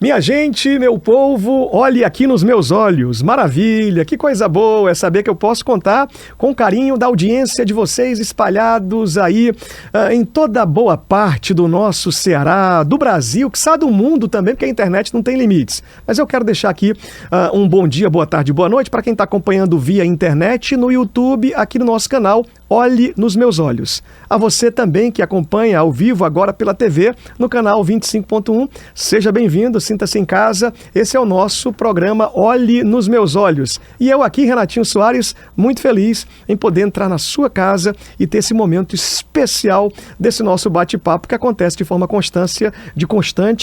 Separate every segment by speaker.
Speaker 1: Minha gente, meu povo, olhe aqui nos meus olhos. Maravilha, que coisa boa é saber que eu posso contar com o carinho da audiência de vocês espalhados aí em toda boa parte do nosso Ceará, do Brasil, quiçá do mundo também, porque a internet não tem limites. Mas eu quero deixar aqui um bom dia, boa tarde, boa noite para quem está acompanhando via internet, no YouTube, aqui no nosso canal. Olhe nos meus olhos. A você também que acompanha ao vivo agora pela TV, no canal 25.1, seja bem-vindo, sinta-se em casa. Esse é o nosso programa Olhe nos Meus Olhos. E eu aqui, Renatinho Soares, muito feliz em poder entrar na sua casa e ter esse momento especial desse nosso bate-papo que acontece de forma constante,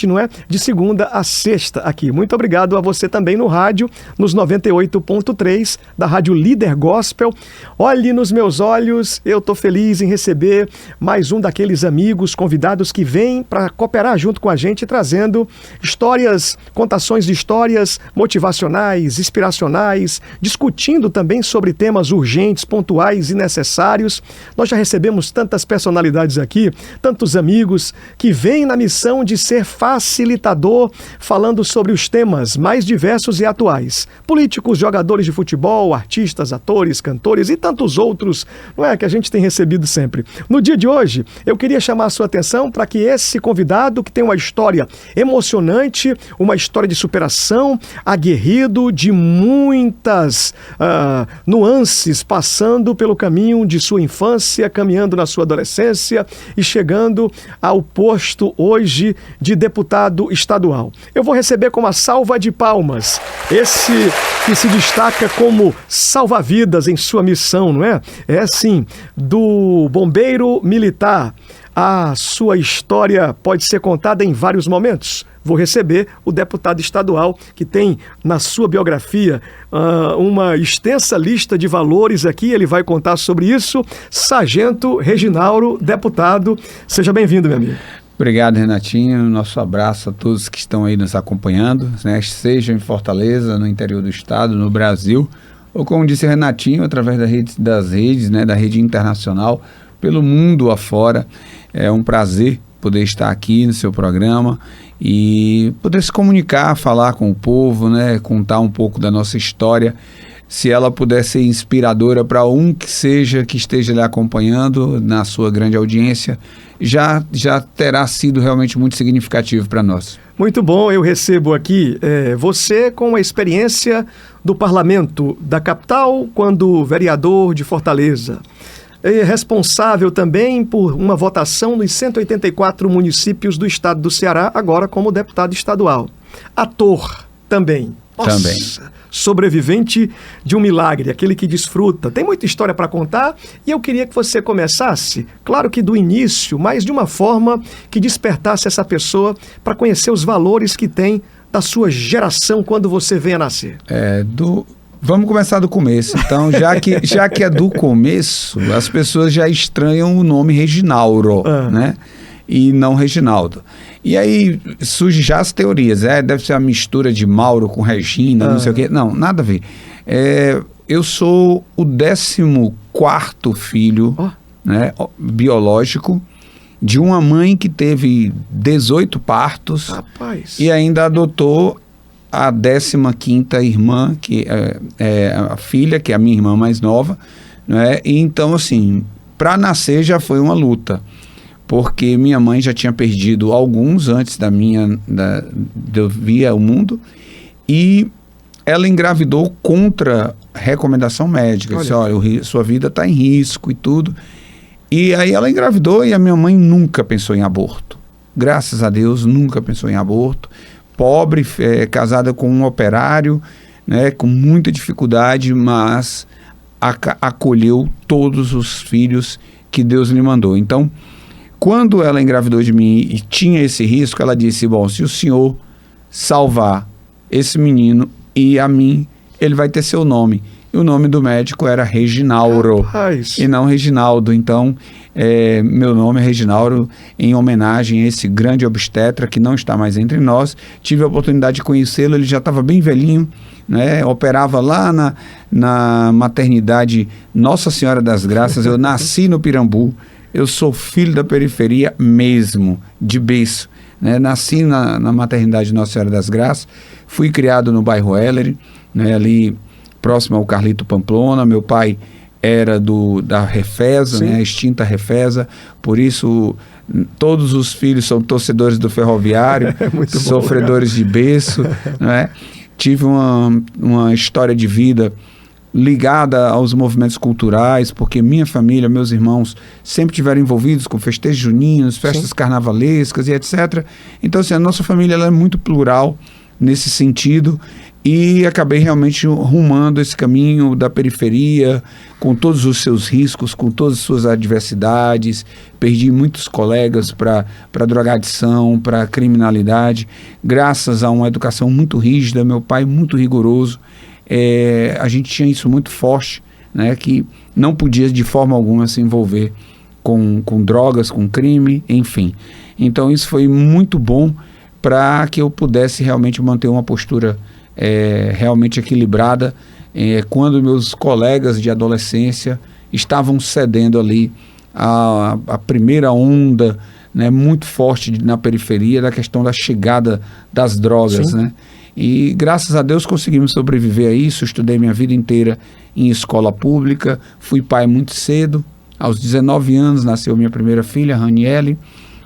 Speaker 1: não é? De segunda a sexta aqui. Muito obrigado a você também no rádio, nos 98.3 da Rádio Líder Gospel. Olhe nos meus olhos. Eu estou feliz em receber mais um daqueles amigos convidados que vêm para cooperar junto com a gente, trazendo histórias, contações de histórias motivacionais, inspiracionais, discutindo também sobre temas urgentes, pontuais e necessários. Nós já recebemos tantas personalidades aqui, tantos amigos que vêm na missão de ser facilitador, falando sobre os temas mais diversos e atuais. Políticos, jogadores de futebol, artistas, atores, cantores e tantos outros, não é, que a gente tem recebido sempre. No dia de hoje, eu queria chamar a sua atenção para que esse convidado, que tem uma história emocionante, uma história de superação, aguerrido, de muitas nuances, passando pelo caminho de sua infância, caminhando na sua adolescência e chegando ao posto hoje de deputado estadual. Eu vou receber com uma salva de palmas esse que se destaca como salva-vidas em sua missão, não é? É sim, do bombeiro militar. A sua história pode ser contada em vários momentos. Vou receber o deputado estadual, que tem na sua biografia uma extensa lista de valores aqui. Ele vai contar sobre isso. Sargento Reginaldo, deputado. Seja bem-vindo, meu amigo.
Speaker 2: Obrigado, Renatinho. Nosso abraço a todos que estão aí nos acompanhando, né? Seja em Fortaleza, no interior do estado, no Brasil, ou como disse Renatinho, através das redes, né, da rede internacional, pelo mundo afora. É um prazer poder estar aqui no seu programa e poder se comunicar, falar com o povo, né, contar um pouco da nossa história. Se ela puder ser inspiradora para que esteja lhe acompanhando na sua grande audiência, já terá sido realmente muito significativo para nós.
Speaker 1: Muito bom, eu recebo aqui você com a experiência do parlamento da capital, quando vereador de Fortaleza. É responsável também por uma votação nos 184 municípios do estado do Ceará, agora como deputado estadual. Ator também. Nossa, também. Sobrevivente de um milagre, aquele que desfruta. Tem muita história para contar e eu queria que você começasse, claro que do início, mas de uma forma que despertasse essa pessoa para conhecer os valores que tem da sua geração quando você veio a nascer.
Speaker 2: Vamos começar do começo. Então, já que é do começo, as pessoas já estranham o nome Reginaldo, né? E não Reginaldo. E aí surgem já as teorias, deve ser a mistura de Mauro com Regina, não sei o quê. Não, nada a ver. Eu sou o 14º filho, né, biológico, de uma mãe que teve 18 partos.
Speaker 1: Rapaz.
Speaker 2: E ainda adotou a 15ª irmã, que é a filha, que é a minha irmã mais nova, né? E então, assim, para nascer já foi uma luta, porque minha mãe já tinha perdido alguns antes de eu vir ao mundo, e ela engravidou contra recomendação médica. Disse, olha, sua vida está em risco e tudo. E aí ela engravidou e a minha mãe nunca pensou em aborto. Graças a Deus, nunca pensou em aborto. Pobre, casada com um operário, né, com muita dificuldade, mas acolheu todos os filhos que Deus lhe mandou. Então, quando ela engravidou de mim e tinha esse risco, ela disse, bom, se o senhor salvar esse menino e a mim, ele vai ter seu nome. E o nome do médico era Reginaldo, e não Reginaldo. Então, meu nome é Reginaldo em homenagem a esse grande obstetra que não está mais entre nós. Tive a oportunidade de conhecê-lo, ele já estava bem velhinho, né? Operava lá na maternidade Nossa Senhora das Graças. Eu nasci no Pirambu, eu sou filho da periferia mesmo, de berço. né? Nasci na maternidade Nossa Senhora das Graças, fui criado no bairro Heller, né? Ali próximo ao Carlito Pamplona. Meu pai era da Refesa, né? A extinta Refesa, por isso todos os filhos são torcedores do Ferroviário, sofredores de berço, né? Tive uma história de vida ligada aos movimentos culturais, porque minha família, meus irmãos, sempre estiveram envolvidos com festejos juninos, festas carnavalescas e etc. Então, assim, a nossa família ela é muito plural nesse sentido, e acabei realmente rumando esse caminho da periferia, com todos os seus riscos, com todas as suas adversidades. Perdi muitos colegas para drogadição, para criminalidade, graças a uma educação muito rígida, meu pai muito rigoroso. A gente tinha isso muito forte, né, que não podia de forma alguma se envolver com drogas, com crime, enfim. Então isso foi muito bom para que eu pudesse realmente manter uma postura realmente equilibrada quando meus colegas de adolescência estavam cedendo ali a primeira onda, né, muito forte na periferia da questão da chegada das drogas, né? E graças a Deus conseguimos sobreviver a isso. Estudei minha vida inteira em escola pública, fui pai muito cedo. Aos 19 anos nasceu minha primeira filha, Raniele.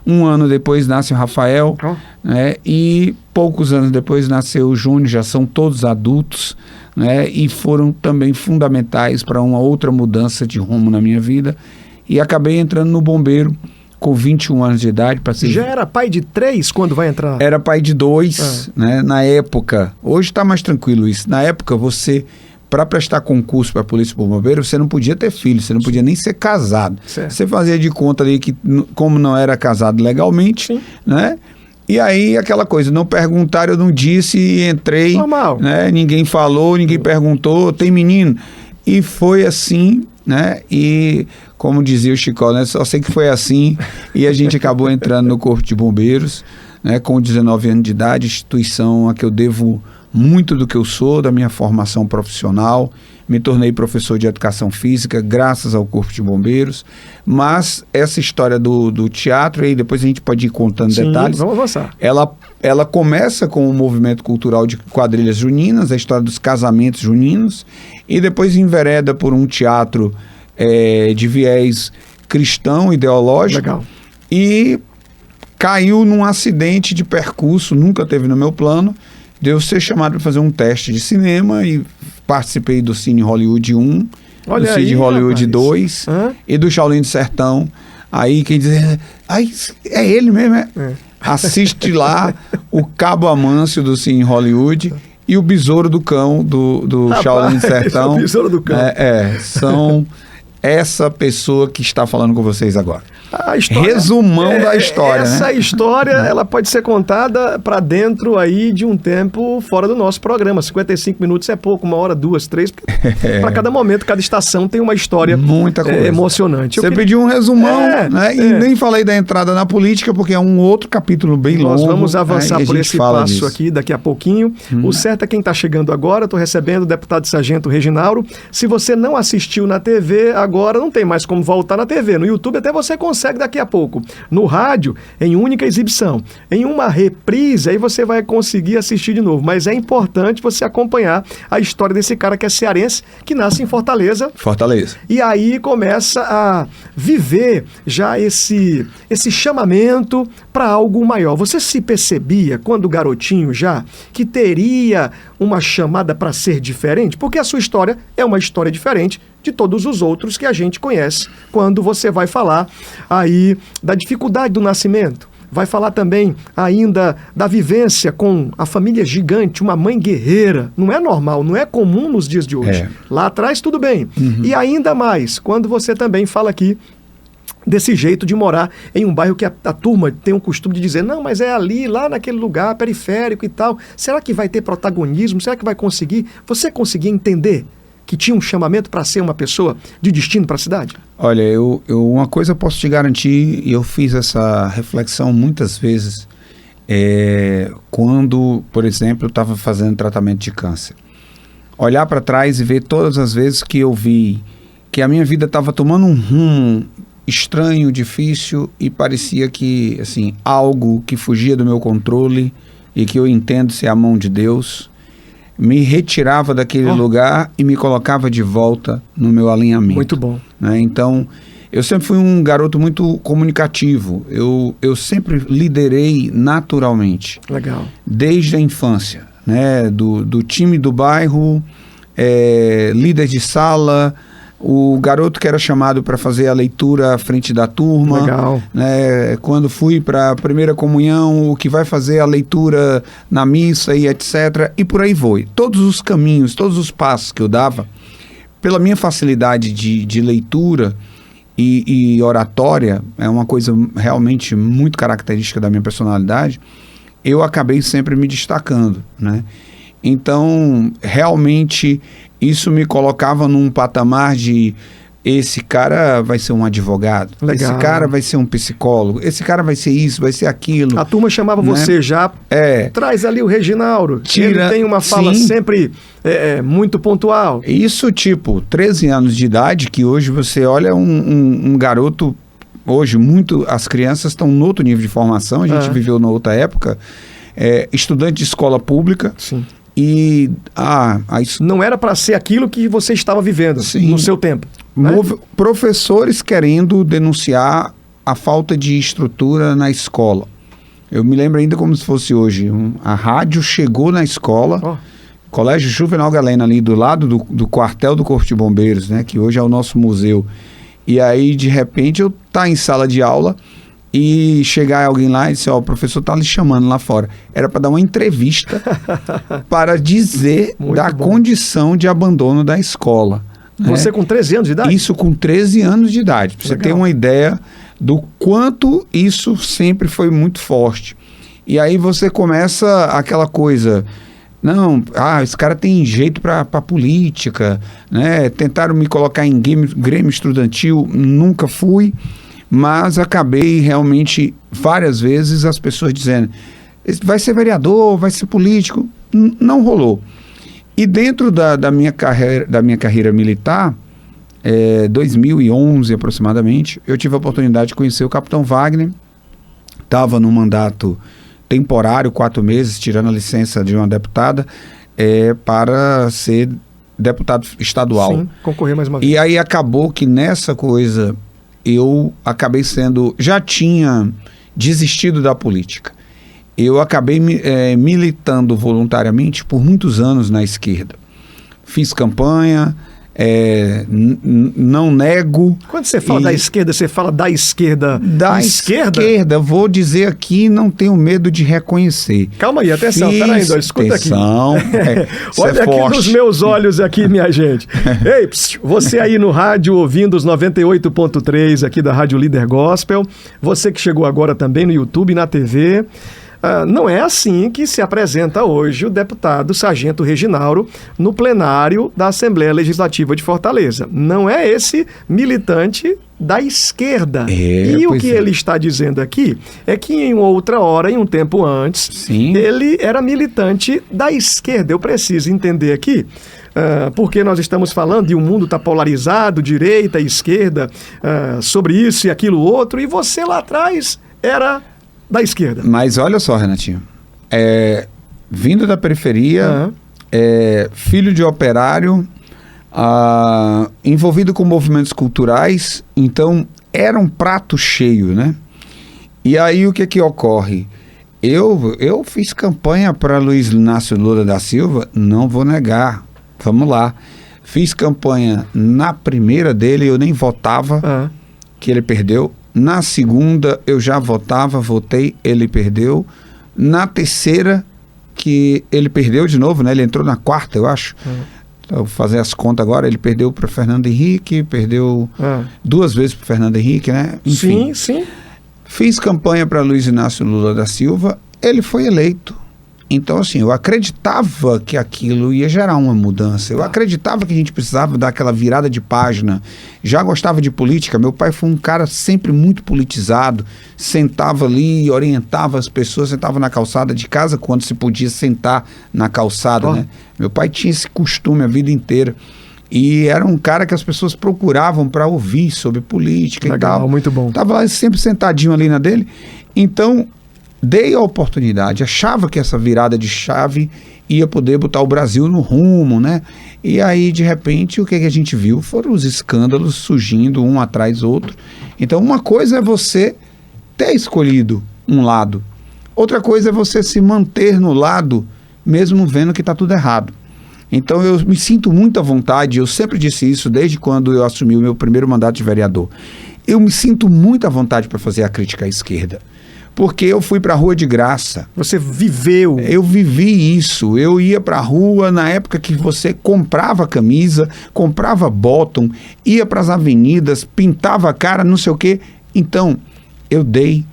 Speaker 2: 1 ano depois nasce o Rafael, né? E poucos anos depois nasceu o Júnior, já são todos adultos, né? E foram também fundamentais para uma outra mudança de rumo na minha vida. E acabei entrando no bombeiro com 21 anos de idade.
Speaker 1: Já era pai de 3 quando vai entrar?
Speaker 2: Era pai de 2, né? Na época. Hoje está mais tranquilo isso. Na época, para prestar concurso para a Polícia Bombeiro, você não podia ter filho, você não podia nem ser casado.
Speaker 1: Certo.
Speaker 2: Você fazia de conta ali que, como não era casado legalmente, né? E aí aquela coisa, não perguntaram, eu não disse e entrei.
Speaker 1: Normal.
Speaker 2: Né? Ninguém falou, ninguém perguntou, tem menino. E foi assim, né? E como dizia o Chicó, né? Só sei que foi assim. E a gente acabou entrando no Corpo de Bombeiros, né? Com 19 anos de idade, instituição a que eu devo muito do que eu sou, da minha formação profissional. Me tornei professor de educação física graças ao Corpo de Bombeiros. Mas essa história do teatro, aí depois a gente pode ir contando detalhes.
Speaker 1: Vamos avançar.
Speaker 2: Ela começa com o movimento cultural de quadrilhas juninas, a história dos casamentos juninos, e depois envereda por um teatro de viés cristão, ideológico.
Speaker 1: Legal.
Speaker 2: E caiu num acidente de percurso, nunca teve no meu plano, de eu ser chamado para fazer um teste de cinema, e participei do Cine Hollywood 1, do Cine Hollywood 2 e do Shaolin do Sertão. Aí quem diz, é ele mesmo, assiste lá o Cabo Amâncio do Cine Hollywood e o Besouro do Cão do Shaolin do Sertão.
Speaker 1: O Besouro do Cão.
Speaker 2: São essa pessoa que está falando com vocês agora.
Speaker 1: A história,
Speaker 2: resumão da história,
Speaker 1: essa história, ela pode ser contada para dentro aí de um tempo fora do nosso programa. 55 minutos é pouco, 1 hora, 2, 3. Para cada momento, cada estação tem uma história
Speaker 2: muita coisa
Speaker 1: emocionante.
Speaker 2: Você pediu um resumão, né? E nem falei da entrada na política, porque é um outro capítulo bem longo.
Speaker 1: Nós vamos avançar por esse passo
Speaker 2: disso
Speaker 1: aqui daqui a pouquinho. O certo é quem está chegando agora. Estou recebendo o deputado Sargento Reginauro. Se você não assistiu na TV, agora não tem mais como voltar na TV. No YouTube até você consegue daqui a pouco. No rádio, em única exibição. Em uma reprise, aí você vai conseguir assistir de novo. Mas é importante você acompanhar a história desse cara que é cearense, que nasce em Fortaleza. E aí começa a viver já esse chamamento para algo maior. Você se percebia, quando garotinho já, que teria uma chamada para ser diferente? Porque a sua história é uma história diferente de todos os outros que a gente conhece. Quando você vai falar aí da dificuldade do nascimento, vai falar também ainda da vivência com a família gigante, uma mãe guerreira. Não é normal, não é comum nos dias de hoje. Lá atrás tudo bem. E ainda mais, quando você também fala aqui desse jeito de morar em um bairro que a turma tem um costume de dizer, não, mas é ali, lá naquele lugar periférico e tal. Será que vai ter protagonismo? Será que vai conseguir? Você conseguia entender que tinha um chamamento para ser uma pessoa de destino para a cidade?
Speaker 2: Olha, eu uma coisa eu posso te garantir, e eu fiz essa reflexão muitas vezes, quando, por exemplo, eu estava fazendo tratamento de câncer. Olhar para trás e ver todas as vezes que eu vi que a minha vida estava tomando um rumo estranho, difícil, e parecia que, assim, algo que fugia do meu controle e que eu entendo ser a mão de Deus, me retirava daquele lugar e me colocava de volta no meu alinhamento.
Speaker 1: Muito bom.
Speaker 2: Né? Então, eu sempre fui um garoto muito comunicativo. Eu sempre liderei naturalmente.
Speaker 1: Legal.
Speaker 2: Desde a infância, né? Do time do bairro, líder de sala, o garoto que era chamado para fazer a leitura à frente da turma.
Speaker 1: Legal.
Speaker 2: Né? Quando fui para a primeira comunhão, o que vai fazer a leitura na missa e etc. E por aí foi. Todos os caminhos, todos os passos que eu dava, pela minha facilidade de leitura e oratória, é uma coisa realmente muito característica da minha personalidade, eu acabei sempre me destacando, né? Então, realmente, isso me colocava num patamar de esse cara vai ser um advogado,
Speaker 1: Legal.
Speaker 2: Esse cara vai ser um psicólogo, esse cara vai ser isso, vai ser aquilo.
Speaker 1: A turma chamava, né, você já, traz ali o Reginaldo, ele tem uma fala sempre muito pontual.
Speaker 2: Isso, tipo, 13 anos de idade, que hoje você olha um garoto, hoje as crianças estão em outro nível de formação, a gente viveu na outra época, estudante de escola pública.
Speaker 1: Sim.
Speaker 2: E
Speaker 1: não era para ser aquilo que você estava vivendo. Sim. No seu tempo. Né?
Speaker 2: Professores querendo denunciar a falta de estrutura na escola. Eu me lembro ainda como se fosse hoje. A rádio chegou na escola, Colégio Juvenal Galena, ali do lado do quartel do Corpo de Bombeiros, né, que hoje é o nosso museu. E aí, de repente, eu tá em sala de aula e chegar alguém lá e dizer, o professor tá lhe chamando lá fora. Era para dar uma entrevista para dizer condição de abandono da escola.
Speaker 1: Você, né? Com 13 anos de idade?
Speaker 2: Isso com 13 anos de idade. Para você ter uma ideia do quanto isso sempre foi muito forte. E aí você começa aquela coisa... Não, esse cara tem jeito para política, né? Tentaram me colocar em Grêmio Estudantil, nunca fui. Mas acabei realmente, várias vezes, as pessoas dizendo, vai ser vereador, vai ser político. Não rolou. E dentro da minha carreira militar, 2011 aproximadamente, eu tive a oportunidade de conhecer o capitão Wagner. Estava num mandato temporário, 4 meses, tirando a licença de uma deputada, para ser deputado estadual.
Speaker 1: Sim, concorrer mais uma vez.
Speaker 2: E aí acabou que nessa coisa... eu acabei já tinha desistido da política. Eu acabei militando voluntariamente por muitos anos na esquerda. Fiz campanha, não nego.
Speaker 1: Quando você fala da esquerda, você fala da esquerda?
Speaker 2: Da esquerda, vou dizer aqui, não tenho medo de reconhecer.
Speaker 1: Calma aí, atenção, peraí, escuta aqui. Olha aqui nos meus olhos aqui, minha gente. Ei, você aí no rádio ouvindo os 98.3 aqui da Rádio Líder Gospel, você que chegou agora também no YouTube e na TV... não é assim que se apresenta hoje o deputado Sargento Reginaldo no plenário da Assembleia Legislativa de Fortaleza. Não é esse militante da esquerda. E o que ele está dizendo aqui é que em outra hora, em um tempo antes, ele era militante da esquerda. Eu preciso entender aqui, porque nós estamos falando e o mundo está polarizado, direita e esquerda, sobre isso e aquilo outro, e você lá atrás era... da esquerda.
Speaker 2: Mas olha só, Renatinho, vindo da periferia, filho de operário, envolvido com movimentos culturais, então era um prato cheio, né? E aí o que ocorre? Eu fiz campanha para Luiz Inácio Lula da Silva, não vou negar, vamos lá. Fiz campanha na primeira dele, eu nem votava, que ele perdeu. Na segunda eu já votei, ele perdeu. Na terceira, que ele perdeu de novo, né? Ele entrou na quarta, eu acho. Então, vou fazer as contas agora, ele perdeu para Fernando Henrique, perdeu 2 vezes para Fernando Henrique, né? Enfim,
Speaker 1: sim.
Speaker 2: Fiz campanha para Luiz Inácio Lula da Silva, ele foi eleito. Então, assim, eu acreditava que aquilo ia gerar uma mudança. Eu acreditava que a gente precisava dar aquela virada de página. Já gostava de política. Meu pai foi um cara sempre muito politizado. Sentava ali, orientava as pessoas, sentava na calçada de casa quando se podia sentar na calçada, né? Meu pai tinha esse costume a vida inteira. E era um cara que as pessoas procuravam para ouvir sobre política.
Speaker 1: Legal,
Speaker 2: e tal.
Speaker 1: muito bom.
Speaker 2: Estava lá sempre sentadinho ali na dele. Então, dei a oportunidade, achava que essa virada de chave ia poder botar o Brasil no rumo, né? E aí, de repente, o que a gente viu foram os escândalos surgindo um atrás do outro. Então, uma coisa é você ter escolhido um lado. Outra coisa é você se manter no lado, mesmo vendo que está tudo errado. Então, eu me sinto muito à vontade, eu sempre disse isso desde quando eu assumi o meu primeiro mandato de vereador. Eu me sinto muito à vontade para fazer a crítica à esquerda. Porque eu fui para a rua de graça.
Speaker 1: Você viveu.
Speaker 2: Eu vivi isso. Eu ia para a rua na época que você comprava camisa, comprava bottom, ia para as avenidas, pintava a cara, não sei o quê. Então, eu dei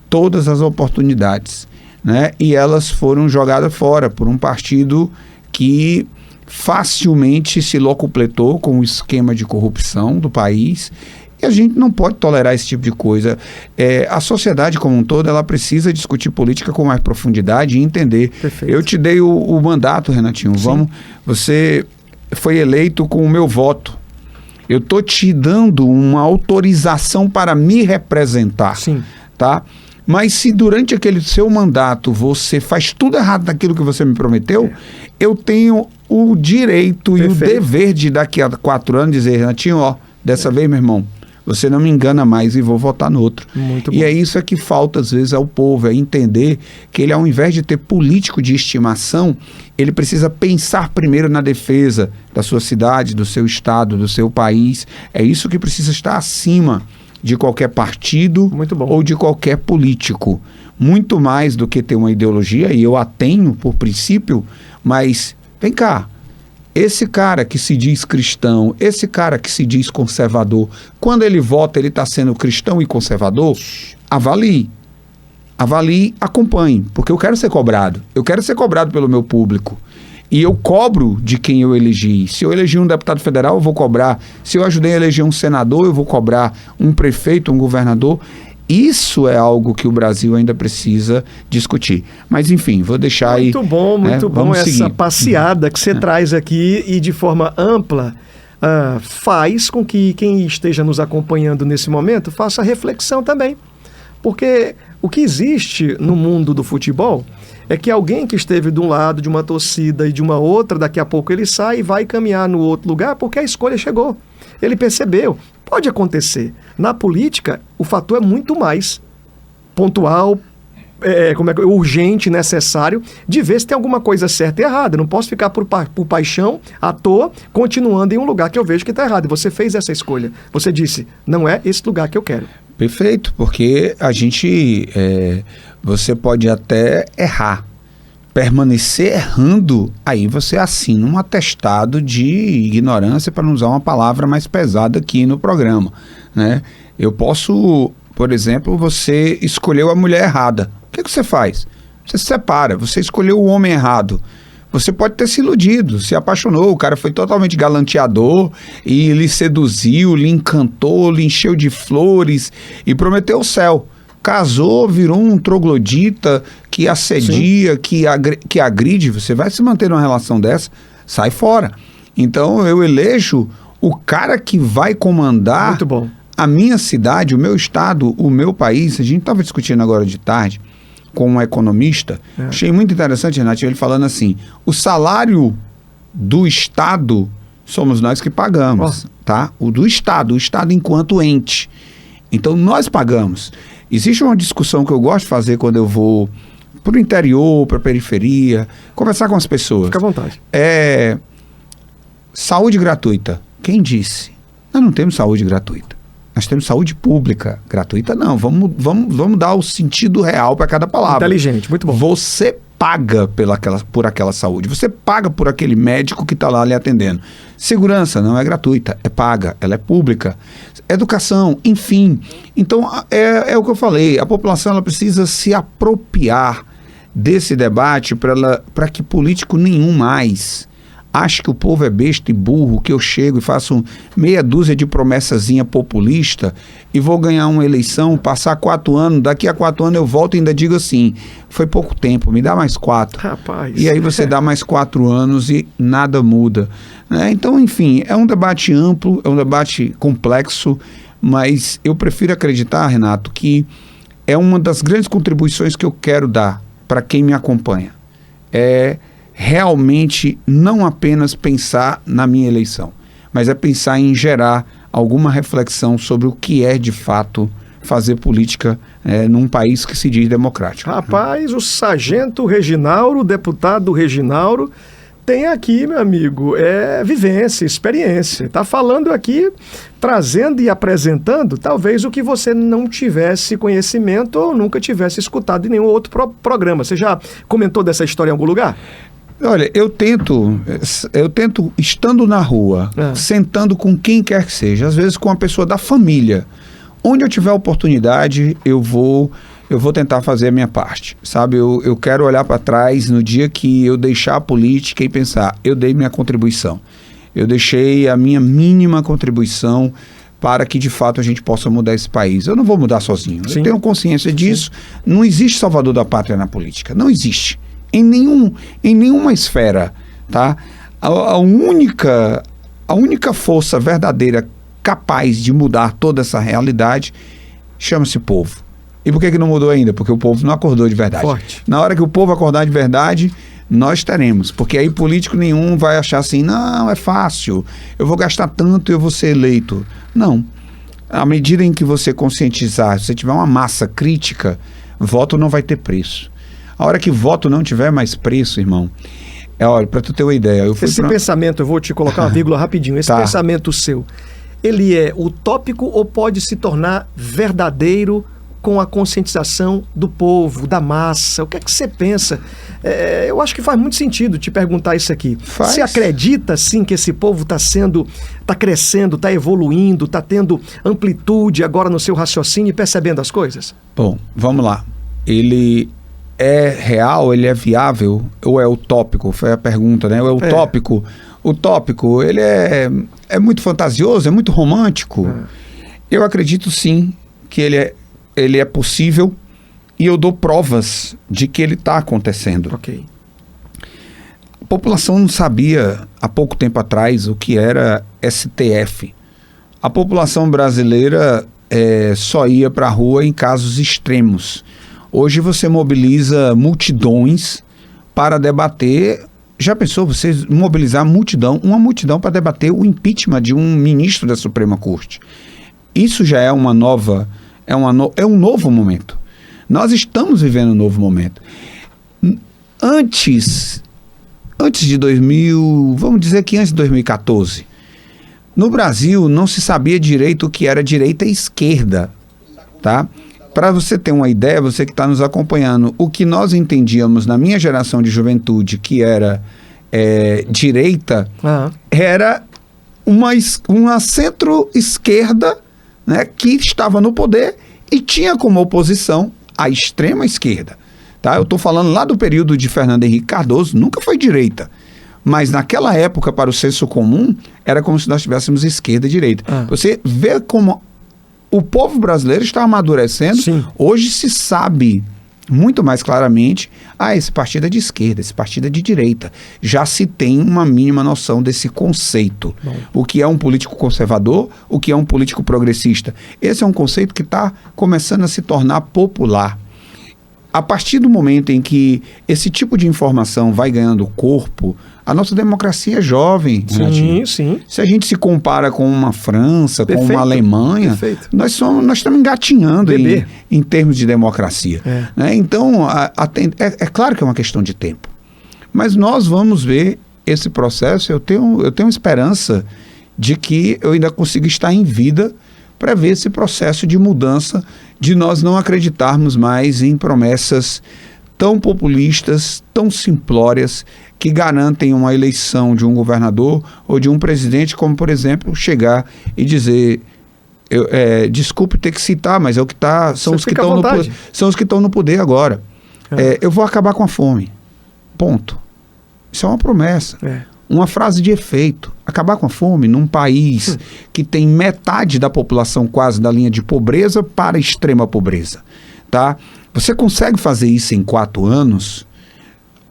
Speaker 2: todas as oportunidades, né? E elas foram jogadas fora por um partido que facilmente se locupletou com o esquema de corrupção do país. E a gente não pode tolerar esse tipo de coisa. A sociedade como um todo, ela precisa discutir política com mais profundidade e entender.
Speaker 1: Perfeito.
Speaker 2: Eu te dei o mandato, Renatinho.
Speaker 1: Sim.
Speaker 2: Você foi eleito com o meu voto. Eu estou te dando uma autorização para me representar.
Speaker 1: Sim.
Speaker 2: Tá? Mas se durante aquele seu mandato você faz tudo errado daquilo que você me prometeu, eu tenho o direito
Speaker 1: Perfeito.
Speaker 2: e o dever de daqui a 4 anos dizer, Renatinho, ó, dessa vez, meu irmão, você não me engana mais e vou votar no outro.
Speaker 1: Muito
Speaker 2: E
Speaker 1: bom.
Speaker 2: é isso que falta às vezes ao povo, é entender que ele, ao invés de ter político de estimação, ele precisa pensar primeiro na defesa da sua cidade, do seu estado, do seu país. É isso que precisa estar acima de qualquer partido
Speaker 1: Muito bom.
Speaker 2: ou de qualquer político. Muito mais do que ter uma ideologia, e eu a tenho por princípio, mas vem cá, esse cara que se diz cristão, esse cara que se diz conservador, quando ele vota, ele está sendo cristão e conservador? Avalie. Avalie, acompanhe, porque eu quero ser cobrado. Eu quero ser cobrado pelo meu público. E eu cobro de quem eu elegi. Se eu elegi um deputado federal, eu vou cobrar. Se eu ajudei a eleger um senador, eu vou cobrar. Um prefeito, um governador. Isso é algo que o Brasil ainda precisa discutir. Mas, enfim, vou deixar aí...
Speaker 1: Muito bom, muito bom
Speaker 2: Vamos
Speaker 1: essa
Speaker 2: seguir.
Speaker 1: passeada que você traz aqui e de forma ampla faz com que quem esteja nos acompanhando nesse momento faça reflexão também. Porque o que existe no mundo do futebol é que alguém que esteve de um lado de uma torcida e de uma outra, daqui a pouco ele sai e vai caminhar no outro lugar porque a escolha chegou. Ele percebeu. Pode acontecer. Na política, o fator é muito mais pontual, urgente, necessário, de ver se tem alguma coisa certa e errada. Eu não posso ficar por paixão, à toa, continuando em um lugar que eu vejo que está errado. E você fez essa escolha. Você disse, não é esse lugar que eu quero.
Speaker 2: Perfeito, porque a gente... você pode até errar. Permanecer errando, aí você assina um atestado de ignorância, para não usar uma palavra mais pesada aqui no programa, né? Eu posso, por exemplo, você escolheu a mulher errada. O que você faz? Você se separa, você escolheu o homem errado. Você pode ter se iludido, se apaixonou, o cara foi totalmente galanteador e lhe seduziu, lhe encantou, lhe encheu de flores e prometeu o céu. Casou, virou um troglodita que assedia, que agride. Você vai se manter numa relação dessa, sai fora. Então eu elejo o cara que vai comandar
Speaker 1: Muito bom.
Speaker 2: a minha cidade, o meu estado, o meu país. A gente estava discutindo agora de tarde com um economista. Achei muito interessante, Renato, ele falando assim, o salário do estado somos nós que pagamos, tá? O estado enquanto ente. Então nós pagamos. Existe uma discussão que eu gosto de fazer quando eu vou para o interior, para a periferia, conversar com as pessoas.
Speaker 1: Fica à vontade.
Speaker 2: Saúde gratuita. Quem disse? Nós não temos saúde gratuita. Nós temos saúde pública. Gratuita não. Vamos dar o sentido real para cada palavra.
Speaker 1: Inteligente, muito bom.
Speaker 2: Você paga por aquela saúde. Você paga por aquele médico que está lá lhe atendendo. Segurança não é gratuita, é paga, ela é pública. Educação, enfim. Então, é o que eu falei, a população ela precisa se apropriar desse debate para que político nenhum mais acha que o povo é besta e burro, que eu chego e faço meia dúzia de promessazinha populista e vou ganhar uma eleição, passar 4 anos, daqui a 4 anos eu volto e ainda digo assim, foi pouco tempo, me dá mais 4.
Speaker 1: Rapaz.
Speaker 2: E aí você dá mais 4 anos e nada muda. Né? Então, enfim, é um debate amplo, é um debate complexo, mas eu prefiro acreditar, Renato, que é uma das grandes contribuições que eu quero dar para quem me acompanha. É realmente não apenas pensar na minha eleição, mas é pensar em gerar alguma reflexão sobre o que é de fato fazer política num país que se diz democrático.
Speaker 1: Rapaz, o sargento Reginauro, o deputado Reginauro, tem aqui, meu amigo, vivência, experiência. Está falando aqui, trazendo e apresentando, talvez o que você não tivesse conhecimento ou nunca tivesse escutado em nenhum outro programa. Você já comentou dessa história em algum lugar?
Speaker 2: Olha, eu tento, estando na rua, sentando com quem quer que seja, às vezes com uma pessoa da família, onde eu tiver oportunidade, eu vou tentar fazer a minha parte, sabe? Eu quero olhar para trás no dia que eu deixar a política e pensar, eu dei minha contribuição, eu deixei a minha mínima contribuição para que de fato a gente possa mudar esse país. Eu não vou mudar sozinho, eu tenho consciência disso. Não existe salvador da pátria na política, não existe. Em nenhuma esfera, tá? A única força verdadeira capaz de mudar toda essa realidade chama-se povo. E por que não mudou ainda? Porque o povo não acordou de verdade.
Speaker 1: Forte.
Speaker 2: Na hora que o povo acordar de verdade, nós teremos. Porque aí político nenhum vai achar assim, não, é fácil, eu vou gastar tanto e eu vou ser eleito. Não. À medida em que você conscientizar, se você tiver uma massa crítica, voto não vai ter preço. A hora que voto não tiver mais preço, irmão, olha, para tu ter uma ideia...
Speaker 1: Pensamento, eu vou te colocar uma vírgula rapidinho, esse pensamento seu, ele é utópico ou pode se tornar verdadeiro com a conscientização do povo, da massa? O que é que você pensa? Eu acho que faz muito sentido te perguntar isso aqui. Você acredita, sim, que esse povo está crescendo, está evoluindo, está tendo amplitude agora no seu raciocínio e percebendo as coisas?
Speaker 2: Bom, vamos lá. Ele é real, ele é viável ou é utópico? Foi a pergunta, né? Ou é utópico? Utópico, ele é muito fantasioso, é muito romântico. Eu acredito sim que ele é possível e eu dou provas de que ele está acontecendo.
Speaker 1: Ok.
Speaker 2: A população não sabia há pouco tempo atrás o que era STF. A população brasileira só ia para a rua em casos extremos. Hoje você mobiliza multidões para debater. Já pensou você mobilizar uma multidão para debater o impeachment de um ministro da Suprema Corte? Isso já é uma nova... É um novo momento. Nós estamos vivendo um novo momento. Antes de 2000, vamos dizer que antes de 2014, no Brasil não se sabia direito o que era direita e esquerda, tá? Para você ter uma ideia, você que está nos acompanhando, o que nós entendíamos na minha geração de juventude que era direita, era uma centro-esquerda, né, que estava no poder e tinha como oposição a extrema esquerda. Tá? Eu estou falando lá do período de Fernando Henrique Cardoso, nunca foi direita. Mas naquela época, para o senso comum, era como se nós tivéssemos esquerda e direita. Você vê como o povo brasileiro está amadurecendo. Sim. Hoje se sabe muito mais claramente, esse partido é de esquerda, esse partido é de direita. Já se tem uma mínima noção desse conceito. Bom. O que é um político conservador, o que é um político progressista. Esse é um conceito que está começando a se tornar popular. A partir do momento em que esse tipo de informação vai ganhando corpo, a nossa democracia é jovem.
Speaker 1: Sim, sim.
Speaker 2: Se a gente se compara com uma França, com uma Alemanha, nós estamos engatinhando em termos de democracia. Né? Então, é claro que é uma questão de tempo. Mas nós vamos ver esse processo. Eu tenho esperança de que eu ainda consiga estar em vida para ver esse processo de mudança, de nós não acreditarmos mais em promessas tão populistas, tão simplórias, que garantem uma eleição de um governador ou de um presidente, como, por exemplo, chegar e dizer, desculpe ter que citar, mas é o que está, são os que estão no poder agora. Eu vou acabar com a fome. Ponto. Isso é uma promessa. uma frase de efeito. Acabar com a fome num país que tem metade da população quase da linha de pobreza para extrema pobreza, tá? Você consegue fazer isso em 4 anos?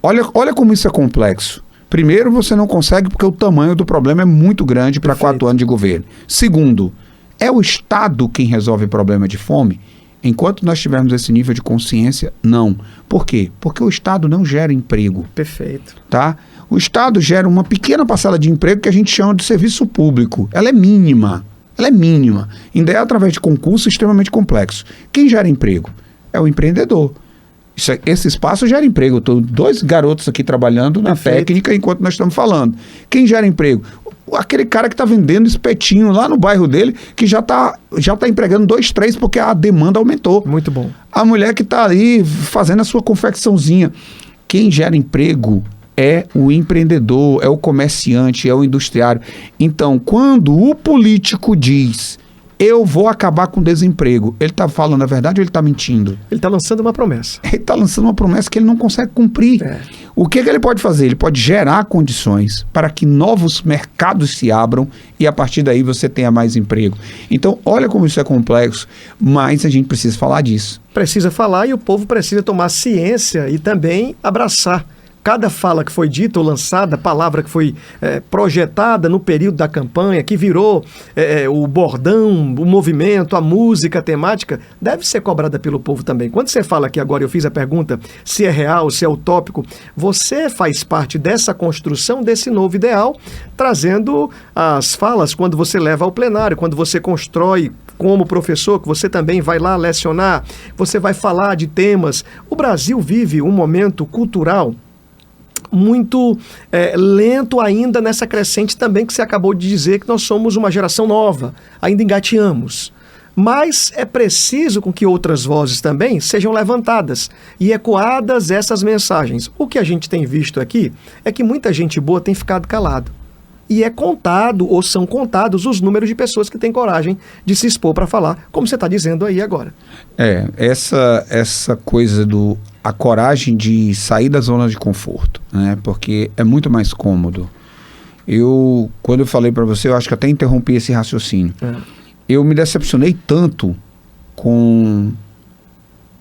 Speaker 2: Olha como isso é complexo. Primeiro, você não consegue porque o tamanho do problema é muito grande para 4 anos de governo. Segundo, é o Estado quem resolve o problema de fome? Enquanto nós tivermos esse nível de consciência, não. Por quê? Porque o Estado não gera emprego.
Speaker 1: Perfeito.
Speaker 2: Tá? O Estado gera uma pequena parcela de emprego que a gente chama de serviço público. Ela é mínima. Ela é mínima. Ainda é através de concurso extremamente complexo. Quem gera emprego? É o empreendedor. Esse espaço gera emprego. Estou 2 garotos aqui trabalhando na técnica enquanto nós estamos falando. Quem gera emprego? Aquele cara que está vendendo espetinho lá no bairro dele, que já tá empregando 2, 3 porque a demanda aumentou.
Speaker 1: Muito bom.
Speaker 2: A mulher que está ali fazendo a sua confecçãozinha. Quem gera emprego é o empreendedor, é o comerciante, é o industriário. Então, quando o político diz, eu vou acabar com o desemprego, ele está falando a verdade ou ele está mentindo?
Speaker 1: Ele está lançando uma promessa.
Speaker 2: Ele está lançando uma promessa que ele não consegue cumprir. O que ele pode fazer? Ele pode gerar condições para que novos mercados se abram e a partir daí você tenha mais emprego. Então, olha como isso é complexo, mas a gente precisa falar disso.
Speaker 1: Precisa falar e o povo precisa tomar ciência e também abraçar. Cada fala que foi dita ou lançada, palavra que foi projetada no período da campanha, que virou o bordão, o movimento, a música, a temática, deve ser cobrada pelo povo também. Quando você fala aqui agora, eu fiz a pergunta se é real, se é utópico, você faz parte dessa construção, desse novo ideal, trazendo as falas quando você leva ao plenário, quando você constrói como professor, que você também vai lá lecionar, você vai falar de temas. O Brasil vive um momento cultural muito lento ainda nessa crescente também que você acabou de dizer que nós somos uma geração nova, ainda engateamos. Mas é preciso com que outras vozes também sejam levantadas e ecoadas essas mensagens. O que a gente tem visto aqui é que muita gente boa tem ficado calado. E é contado, ou são contados, os números de pessoas que têm coragem de se expor para falar, como você está dizendo aí agora.
Speaker 2: Essa coisa a coragem de sair da zona de conforto, né? Porque é muito mais cômodo. Quando eu falei para você, eu acho que até interrompi esse raciocínio. Eu me decepcionei tanto com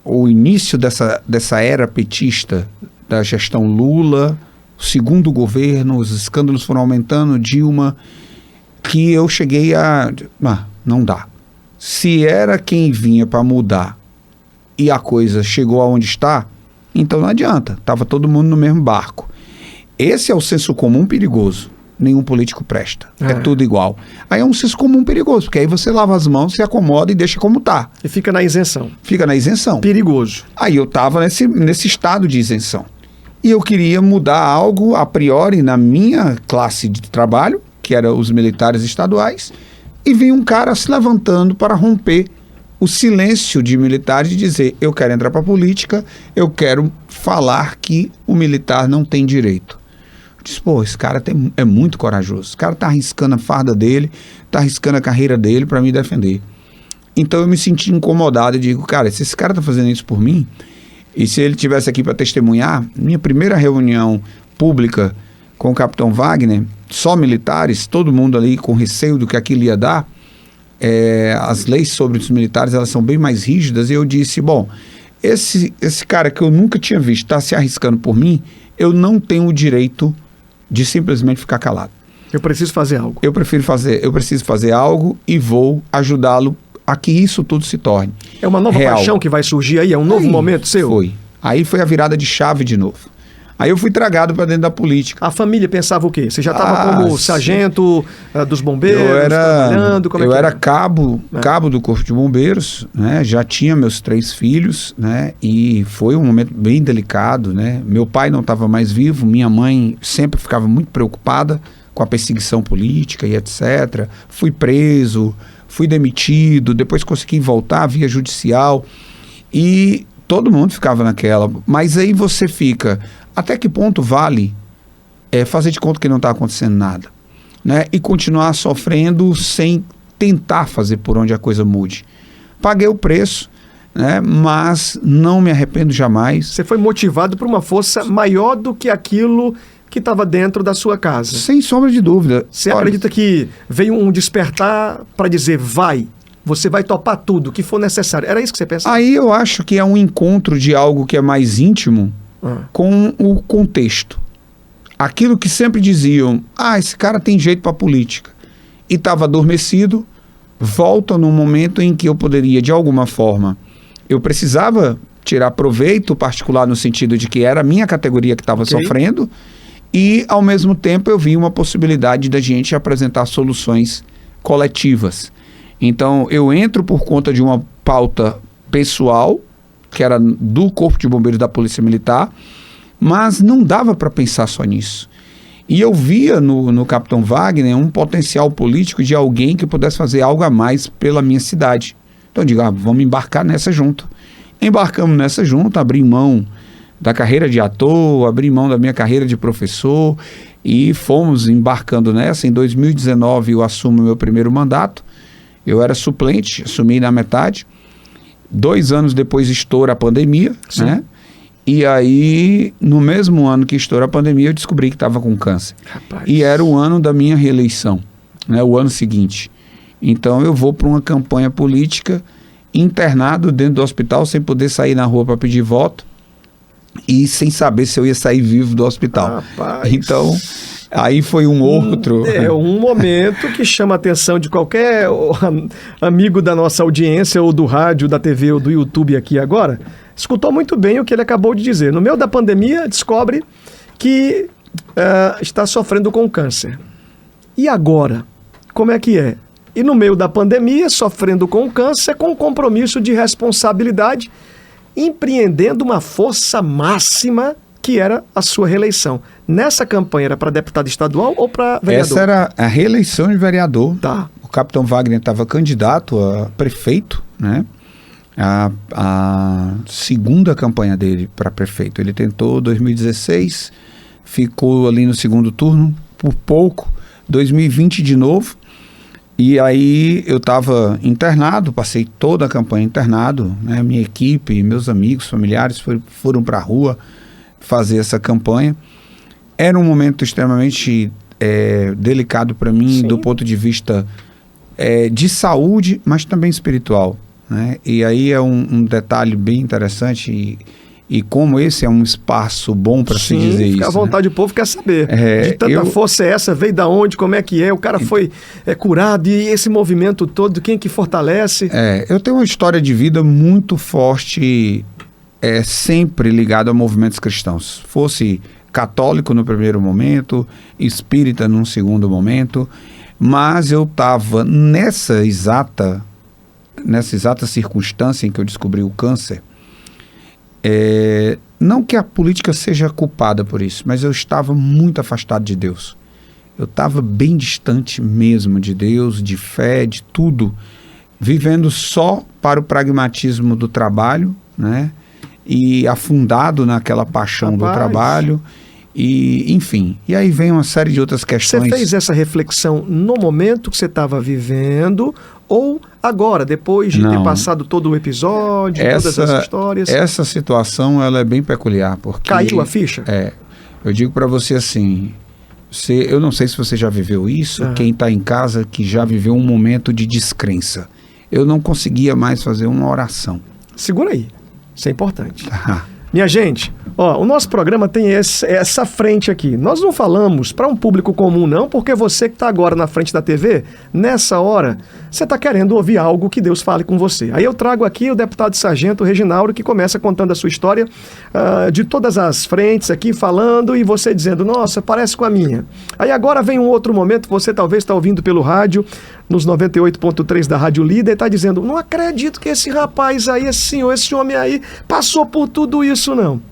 Speaker 2: o início dessa era petista, da gestão Lula, segundo governo, os escândalos foram aumentando, Dilma, que eu cheguei não dá. Se era quem vinha para mudar e a coisa chegou aonde está, então não adianta, estava todo mundo no mesmo barco. Esse é o senso comum perigoso. Nenhum político presta, é tudo igual. Aí é um senso comum perigoso, porque aí você lava as mãos, se acomoda e deixa como está.
Speaker 1: E fica na isenção.
Speaker 2: Fica na isenção.
Speaker 1: Perigoso.
Speaker 2: Aí eu estava nesse estado de isenção. E eu queria mudar algo a priori na minha classe de trabalho, que eram os militares estaduais, e vinha um cara se levantando para romper o silêncio de militares e dizer, eu quero entrar para a política, eu quero falar que o militar não tem direito. Eu disse, esse cara é muito corajoso, esse cara está arriscando a farda dele, está arriscando a carreira dele para me defender. Então eu me senti incomodado e digo, cara, se esse cara está fazendo isso por mim, e se ele estivesse aqui para testemunhar, minha primeira reunião pública com o capitão Wagner, só militares, todo mundo ali com receio do que aquilo ia dar, as leis sobre os militares, elas são bem mais rígidas, e eu disse, esse cara que eu nunca tinha visto está se arriscando por mim, eu não tenho o direito de simplesmente ficar calado.
Speaker 1: Eu preciso fazer algo.
Speaker 2: Eu preciso fazer algo e vou ajudá-lo a que isso tudo se torne
Speaker 1: É uma nova
Speaker 2: real.
Speaker 1: paixão que vai surgir aí? É um novo momento seu?
Speaker 2: Aí foi a virada de chave de novo. Aí eu fui tragado para dentro da política.
Speaker 1: A família pensava o quê? Você já estava como sargento dos bombeiros, trabalhando?
Speaker 2: Eu era cabo do Corpo de Bombeiros, né? Já tinha meus 3 filhos, né? E foi um momento bem delicado, né? Meu pai não estava mais vivo, minha mãe sempre ficava muito preocupada com a perseguição política e etc. Fui preso, fui demitido, depois consegui voltar via judicial e todo mundo ficava naquela. Mas aí você fica, até que ponto vale fazer de conta que não está acontecendo nada, né? E continuar sofrendo sem tentar fazer por onde a coisa mude. Paguei o preço, né? Mas não me arrependo jamais.
Speaker 1: Você foi motivado por uma força maior do que aquilo que estava dentro da sua casa.
Speaker 2: Sem sombra de dúvida.
Speaker 1: Você acredita que veio um despertar para dizer, você vai topar tudo que for necessário? Era isso que você pensava?
Speaker 2: Aí eu acho que é um encontro de algo que é mais íntimo com o contexto. Aquilo que sempre diziam, esse cara tem jeito para política. E estava adormecido, volta num momento em que eu poderia, de alguma forma, eu precisava tirar proveito particular no sentido de que era a minha categoria que estava sofrendo, e ao mesmo tempo eu vi uma possibilidade da gente apresentar soluções coletivas. Então eu entro por conta de uma pauta pessoal, que era do Corpo de Bombeiros da Polícia Militar, mas não dava para pensar só nisso. E eu via no Capitão Wagner um potencial político de alguém que pudesse fazer algo a mais pela minha cidade. Então eu digo, vamos embarcar nessa junto. Embarcamos nessa junto, abri mão da carreira de ator, abri mão da minha carreira de professor e fomos embarcando nessa. Em 2019 eu assumo meu primeiro mandato. Eu era suplente, assumi na metade. 2 anos depois estoura a pandemia, né? E aí, no mesmo ano que estoura a pandemia, eu descobri que estava com câncer.
Speaker 1: Rapaz.
Speaker 2: E era o ano da minha reeleição, né? O ano seguinte. Então eu vou para uma campanha política, internado dentro do hospital, sem poder sair na rua para pedir voto e sem saber se eu ia sair vivo do hospital.
Speaker 1: Rapaz.
Speaker 2: Então, aí foi um outro...
Speaker 1: É um momento que chama a atenção de qualquer amigo da nossa audiência, ou do rádio, da TV ou do YouTube aqui agora. Escutou muito bem o que ele acabou de dizer. No meio da pandemia, descobre que está sofrendo com câncer. E agora? Como é que é? E no meio da pandemia, sofrendo com câncer, com compromisso de responsabilidade, empreendendo uma força máxima que era a sua reeleição. Nessa campanha era para deputado estadual ou para vereador?
Speaker 2: Essa era a reeleição de vereador.
Speaker 1: Tá.
Speaker 2: O Capitão Wagner estava candidato a prefeito, né? A segunda campanha dele para prefeito. Ele tentou 2016, ficou ali no segundo turno, por pouco, 2020 de novo, e aí eu estava internado, passei toda a campanha internado, né? Minha equipe, meus amigos, familiares foram para a rua fazer essa campanha. Era um momento extremamente delicado para mim,
Speaker 1: Sim.
Speaker 2: do ponto de vista de saúde, mas também espiritual. Né? E aí é um detalhe bem interessante e como esse é um espaço bom para se dizer isso.
Speaker 1: Fica à vontade, né? O povo quer saber. De tanta força essa, veio da onde, como é que é, o cara foi curado e esse movimento todo, quem que fortalece?
Speaker 2: Eu tenho uma história de vida muito forte, sempre ligada a movimentos cristãos. Fosse católico no primeiro momento, espírita num segundo momento, mas eu estava nessa exata circunstância em que eu descobri o câncer, não que a política seja culpada por isso, mas eu estava muito afastado de Deus. Eu estava bem distante mesmo de Deus, de fé, de tudo, vivendo só para o pragmatismo do trabalho, né? E afundado naquela paixão do trabalho. E, enfim, e aí vem uma série de outras questões.
Speaker 1: Você fez essa reflexão no momento que você estava vivendo ou agora, depois de ter passado todo o episódio, todas essas histórias?
Speaker 2: Essa situação ela é bem peculiar, porque...
Speaker 1: Caiu a ficha?
Speaker 2: Eu digo para você assim, eu não sei se você já viveu isso, quem está em casa que já viveu um momento de descrença. Eu não conseguia mais fazer uma oração.
Speaker 1: Segura aí, isso é importante. Minha gente, o nosso programa tem essa frente aqui. Nós não falamos para um público comum não, porque você que está agora na frente da TV, nessa hora, você está querendo ouvir algo que Deus fale com você. Aí eu trago aqui o deputado sargento Reginaldo, que começa contando a sua história de todas as frentes aqui, falando, e você dizendo, nossa, parece com a minha. Aí agora vem um outro momento, você talvez está ouvindo pelo rádio, nos 98.3 da Rádio Líder, e está dizendo, não acredito que esse rapaz aí, esse senhor, esse homem aí, passou por tudo isso não.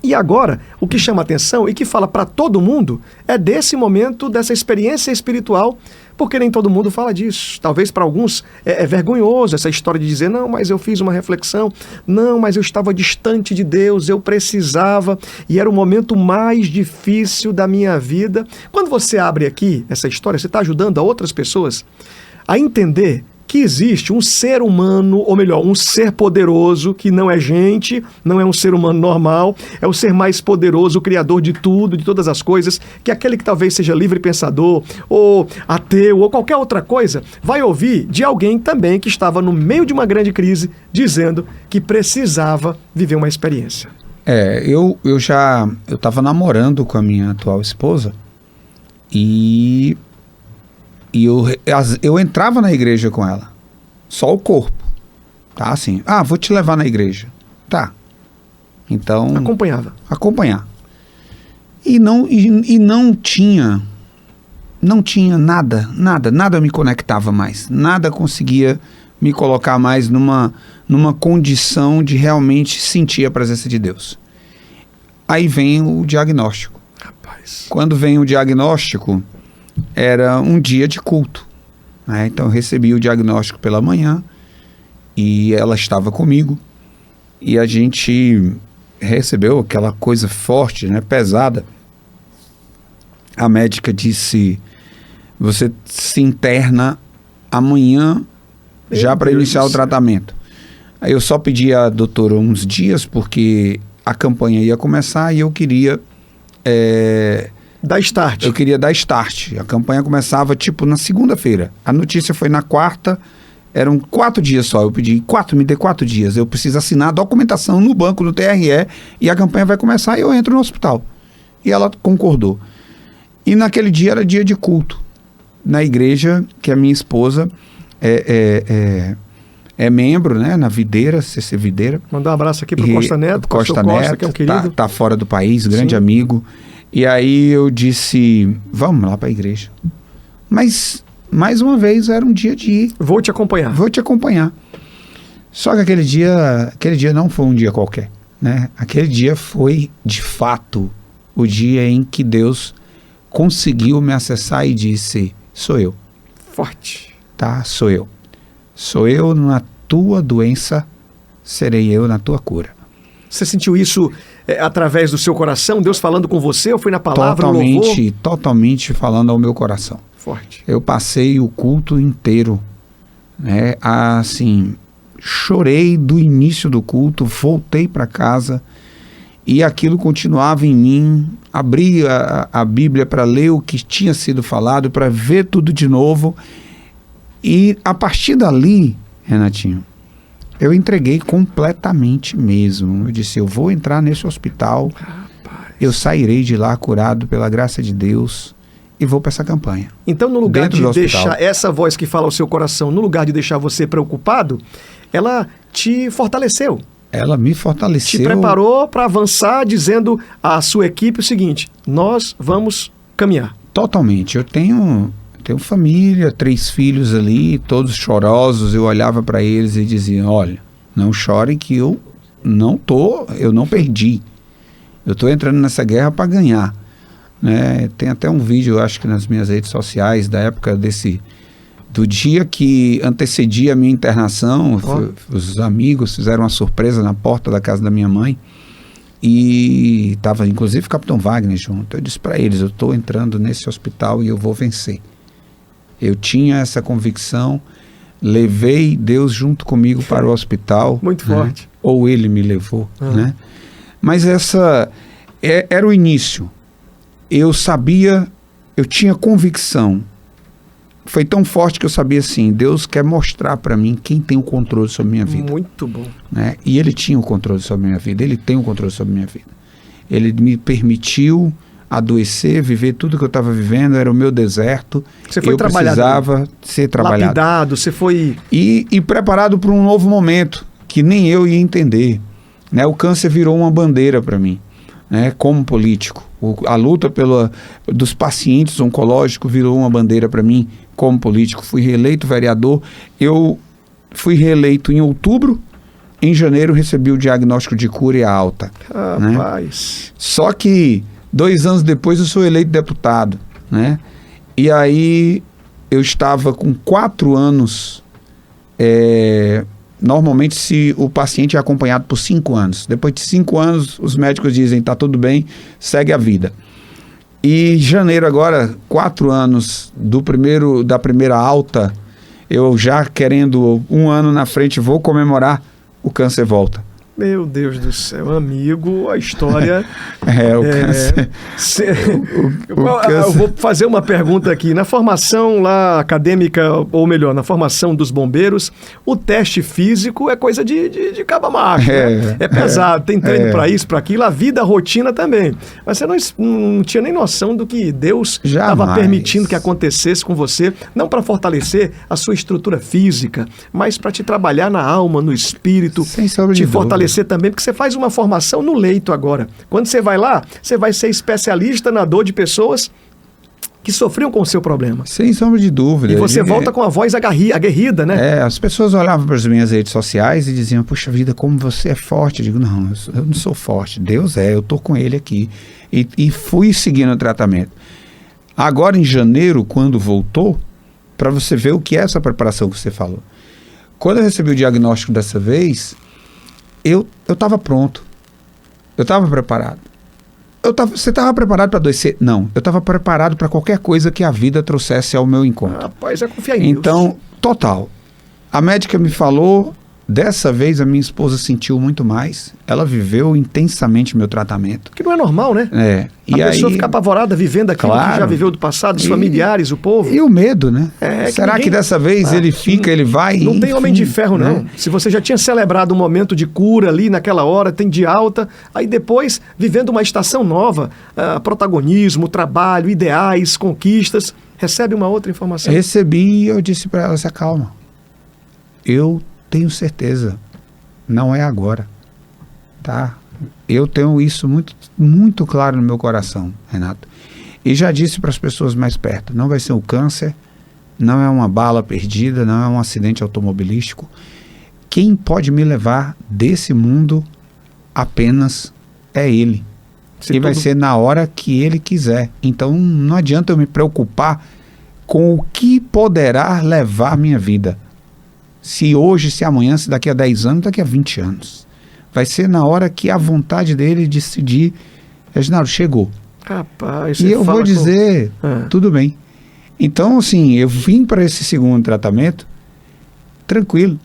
Speaker 1: E agora, o que chama atenção e que fala para todo mundo é desse momento, dessa experiência espiritual, porque nem todo mundo fala disso. Talvez para alguns é vergonhoso essa história de dizer, não, mas eu fiz uma reflexão, não, mas eu estava distante de Deus, eu precisava, e era o momento mais difícil da minha vida. Quando você abre aqui essa história, você está ajudando a outras pessoas a entender que existe um ser humano, ou melhor, um ser poderoso, que não é gente, não é um ser humano normal, é o ser mais poderoso, o criador de tudo, de todas as coisas, que aquele que talvez seja livre pensador, ou ateu, ou qualquer outra coisa, vai ouvir de alguém também que estava no meio de uma grande crise, dizendo que precisava viver uma experiência.
Speaker 2: Eu estava namorando com a minha atual esposa e eu entrava na igreja com ela, só o corpo, tá? Assim, vou te levar na igreja, tá? Então acompanhar. E não tinha nada me conectava mais, nada conseguia me colocar mais numa condição de realmente sentir a presença de Deus. Aí vem o diagnóstico.
Speaker 1: Rapaz.
Speaker 2: Quando vem o diagnóstico, era um dia de culto, né? Então eu recebi o diagnóstico pela manhã e ela estava comigo e a gente recebeu aquela coisa forte, né, pesada. A médica disse: você se interna amanhã já para iniciar o tratamento. Aí eu só pedi à doutora uns dias porque a campanha ia começar e eu queria
Speaker 1: dar start.
Speaker 2: Eu queria dar start. A campanha começava tipo na segunda-feira. A notícia foi na quarta. Eram 4 dias só. Eu pedi, me dê 4 dias. Eu preciso assinar a documentação no banco do TRE e a campanha vai começar e eu entro no hospital. E ela concordou. E naquele dia era dia de culto. Na igreja que a minha esposa é membro, né, na Videira, CC Videira.
Speaker 1: Mandar um abraço aqui pro Costa Neto.
Speaker 2: Costa Neto,
Speaker 1: que é um querido.
Speaker 2: Tá fora do país, grande
Speaker 1: Sim.
Speaker 2: amigo. E aí eu disse, vamos lá para a igreja. Mas, mais uma vez, era um dia de ir.
Speaker 1: Vou te acompanhar.
Speaker 2: Só que aquele dia não foi um dia qualquer, né? Aquele dia foi, de fato, o dia em que Deus conseguiu me acessar e disse, sou eu.
Speaker 1: Forte.
Speaker 2: Tá? Sou eu. Sou eu na tua doença, serei eu na tua cura.
Speaker 1: Você sentiu isso através do seu coração? Deus falando com você ou foi na palavra, no louvor?
Speaker 2: Totalmente falando ao meu coração.
Speaker 1: Forte.
Speaker 2: Eu passei o culto inteiro, né? Assim, chorei do início do culto, voltei para casa e aquilo continuava em mim. Abri a Bíblia para ler o que tinha sido falado, para ver tudo de novo. E a partir dali, Renatinho, eu entreguei completamente mesmo. Eu disse, eu vou entrar nesse hospital,
Speaker 1: Rapaz.
Speaker 2: Eu sairei de lá curado pela graça de Deus e vou para essa campanha.
Speaker 1: Então, no lugar
Speaker 2: Dentro
Speaker 1: de
Speaker 2: do
Speaker 1: deixar
Speaker 2: hospital.
Speaker 1: essa voz que fala ao seu coração, no lugar de deixar você preocupado, ela te fortaleceu.
Speaker 2: Ela me fortaleceu.
Speaker 1: Te preparou para avançar, dizendo à sua equipe o seguinte, nós vamos caminhar.
Speaker 2: Totalmente. Eu tenho família, 3 filhos ali, todos chorosos. Eu olhava para eles e dizia, olha, não chorem que eu não perdi. Eu estou entrando nessa guerra para ganhar. Né? Tem até um vídeo, eu acho que nas minhas redes sociais, da época do dia que antecedia a minha internação. Os amigos fizeram uma surpresa na porta da casa da minha mãe. E estava inclusive o Capitão Wagner junto. Eu disse para eles, eu estou entrando nesse hospital e eu vou vencer. Eu tinha essa convicção, levei Deus junto comigo para o hospital.
Speaker 1: Muito forte.
Speaker 2: Ou ele me levou, né? Mas era o início. Eu sabia, eu tinha convicção. Foi tão forte que eu sabia assim, Deus quer mostrar para mim quem tem o controle sobre a minha vida.
Speaker 1: Muito bom.
Speaker 2: Né? E ele tinha o controle sobre a minha vida, ele tem o controle sobre a minha vida. Ele me permitiu adoecer, viver tudo que eu estava vivendo, era o meu deserto.
Speaker 1: Você foi
Speaker 2: precisava ser trabalhado.
Speaker 1: Lapidado, você foi...
Speaker 2: E preparado para um novo momento, que nem eu ia entender. Né? O câncer virou uma bandeira para mim, né? Como político. A luta dos pacientes oncológicos virou uma bandeira para mim como político. Fui reeleito vereador. Eu fui reeleito em outubro. Em janeiro recebi o diagnóstico de cura e alta.
Speaker 1: Rapaz.
Speaker 2: Né? Só que 2 anos depois eu sou eleito deputado. Né? E aí eu estava com 4 anos. Normalmente se o paciente é acompanhado por 5 anos. Depois de 5 anos os médicos dizem, tá tudo bem, segue a vida. E em janeiro agora, 4 anos da primeira alta, eu já querendo 1 ano na frente, vou comemorar, o câncer volta.
Speaker 1: Meu Deus do céu, amigo, a história...
Speaker 2: O câncer...
Speaker 1: Eu vou fazer uma pergunta aqui. Na formação lá acadêmica, ou melhor, na formação dos bombeiros, o teste físico é coisa de caba macho, né? É pesado, tem treino para isso, para aquilo, a vida, a rotina também. Mas você não tinha nem noção do que Deus estava permitindo que acontecesse com você, não para fortalecer a sua estrutura física, mas para te trabalhar na alma, no espírito, te fortalecer também, porque você faz uma formação no leito agora. Quando você vai lá, você vai ser especialista na dor de pessoas que sofriam com o seu problema.
Speaker 2: Sem sombra de dúvida.
Speaker 1: E você volta com a voz aguerrida, né?
Speaker 2: As pessoas olhavam para as minhas redes sociais e diziam, puxa vida, como você é forte. Eu digo, não, eu não sou forte. Deus eu tô com ele aqui. E fui seguindo o tratamento. Agora, em janeiro, quando voltou, para você ver o que é essa preparação que você falou. Quando eu recebi o diagnóstico dessa vez... Eu estava pronto. Eu estava preparado. Você estava preparado para adoecer? Não. Eu estava preparado para qualquer coisa que a vida trouxesse ao meu encontro.
Speaker 1: Rapaz, é confiar em Deus.
Speaker 2: Então, total. A médica me falou, dessa vez a minha esposa sentiu muito mais. Ela viveu intensamente meu tratamento.
Speaker 1: Que não é normal, né?
Speaker 2: E
Speaker 1: a pessoa fica apavorada vivendo aquilo que já viveu do passado, os familiares, o povo.
Speaker 2: E o medo, né? Será que dessa vez ele fica, ele vai...
Speaker 1: Não tem homem de ferro, não. Se você já tinha celebrado um momento de cura ali naquela hora, tem de alta, aí depois, vivendo uma estação nova, protagonismo, trabalho, ideais, conquistas, recebe uma outra informação.
Speaker 2: Recebi e eu disse para ela, se acalma. Eu tenho certeza, não é agora, tá? Eu tenho isso muito, muito claro no meu coração, Renato. E já disse para as pessoas mais perto, não vai ser um câncer, não é uma bala perdida, não é um acidente automobilístico. Quem pode me levar desse mundo apenas é Ele. E vai ser na hora que Ele quiser. Então não adianta eu me preocupar com o que poderá levar minha vida. Se hoje, se amanhã, se daqui a 10 anos, daqui a 20 anos. Vai ser na hora que a vontade dele decidir, Reginaldo, chegou.
Speaker 1: Rapaz,
Speaker 2: e eu vou dizer, tudo bem. Então, assim, eu vim para esse segundo tratamento tranquilo.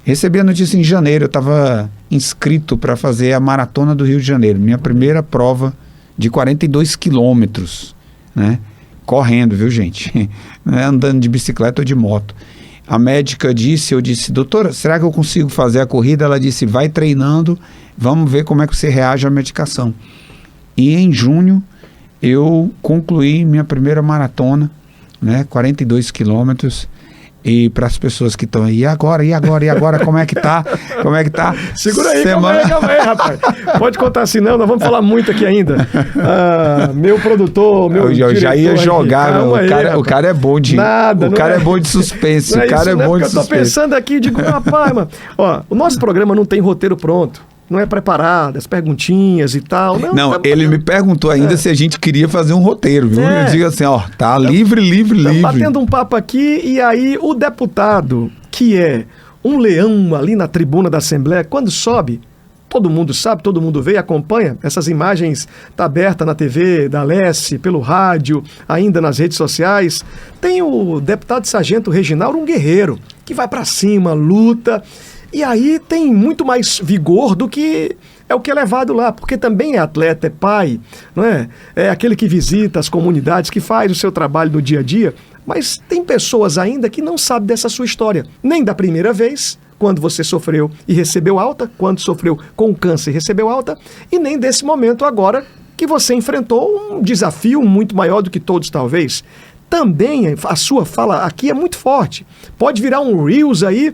Speaker 2: Recebi a notícia em janeiro, eu estava inscrito para fazer a Maratona do Rio de Janeiro. Minha primeira prova de 42 quilômetros, né? Correndo, viu, gente? Não é andando de bicicleta ou de moto. A médica disse, eu disse, doutora, será que eu consigo fazer a corrida? Ela disse, vai treinando, vamos ver como é que você reage à medicação. E em junho, eu concluí minha primeira maratona, né, 42 quilômetros, e para as pessoas que estão aí, e agora, como é que tá? Como é que tá?
Speaker 1: Segura aí, calma aí, rapaz. Pode contar assim, não, nós vamos falar muito aqui ainda. Meu produtor, meu
Speaker 2: diretor... Eu já ia jogar, o cara é bom de...
Speaker 1: Nada,
Speaker 2: o cara é bom de suspense, o cara é bom de suspense.
Speaker 1: Eu tô pensando aqui, digo, rapaz, mano, ó, o nosso programa não tem roteiro pronto. Não é preparado, as perguntinhas e tal.
Speaker 2: Não, ele me perguntou ainda se a gente queria fazer um roteiro, viu? Eu digo assim, ó, tá livre.
Speaker 1: Batendo um papo aqui, e aí o deputado, que é um leão ali na tribuna da Assembleia, quando sobe, todo mundo sabe, todo mundo vê e acompanha. Essas imagens tá aberta na TV da Alesse, pelo rádio, ainda nas redes sociais. Tem o deputado sargento Reginaldo, um guerreiro, que vai pra cima, luta... E aí tem muito mais vigor do que é o que é levado lá, porque também é atleta, é pai, não é? É aquele que visita as comunidades, que faz o seu trabalho no dia a dia, mas tem pessoas ainda que não sabem dessa sua história, nem da primeira vez, quando você sofreu e recebeu alta, quando sofreu com câncer e recebeu alta, e nem desse momento agora que você enfrentou um desafio muito maior do que todos talvez. Também a sua fala aqui é muito forte. Pode virar um Reels aí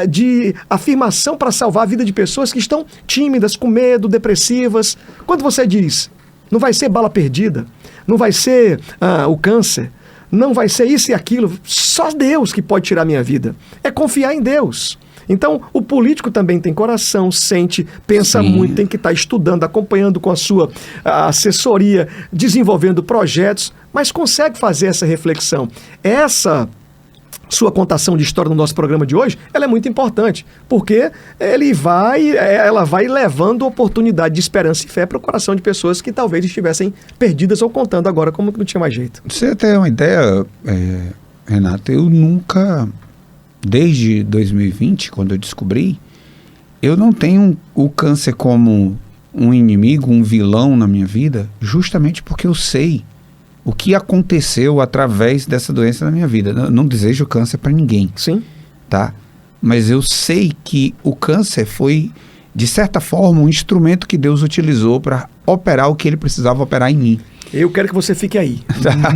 Speaker 1: de afirmação para salvar a vida de pessoas que estão tímidas, com medo, depressivas. Quando você diz, não vai ser bala perdida, não vai ser o câncer, não vai ser isso e aquilo, só Deus que pode tirar a minha vida. É confiar em Deus. Então, o político também tem coração, sente, pensa muito, tem que estar estudando, acompanhando com a sua assessoria, desenvolvendo projetos, mas consegue fazer essa reflexão. Essa sua contação de história no nosso programa de hoje, ela é muito importante, porque ela vai levando oportunidade de esperança e fé para o coração de pessoas que talvez estivessem perdidas ou contando agora como que não tinha mais jeito.
Speaker 2: Você tem uma ideia, Renato, eu nunca, desde 2020, quando eu descobri, eu não tenho o câncer como um inimigo, um vilão na minha vida, justamente porque eu sei o que aconteceu através dessa doença na minha vida. Eu não desejo câncer para ninguém.
Speaker 1: Sim.
Speaker 2: Tá? Mas eu sei que o câncer foi, de certa forma, um instrumento que Deus utilizou para operar o que ele precisava operar em mim.
Speaker 1: Eu quero que você fique aí,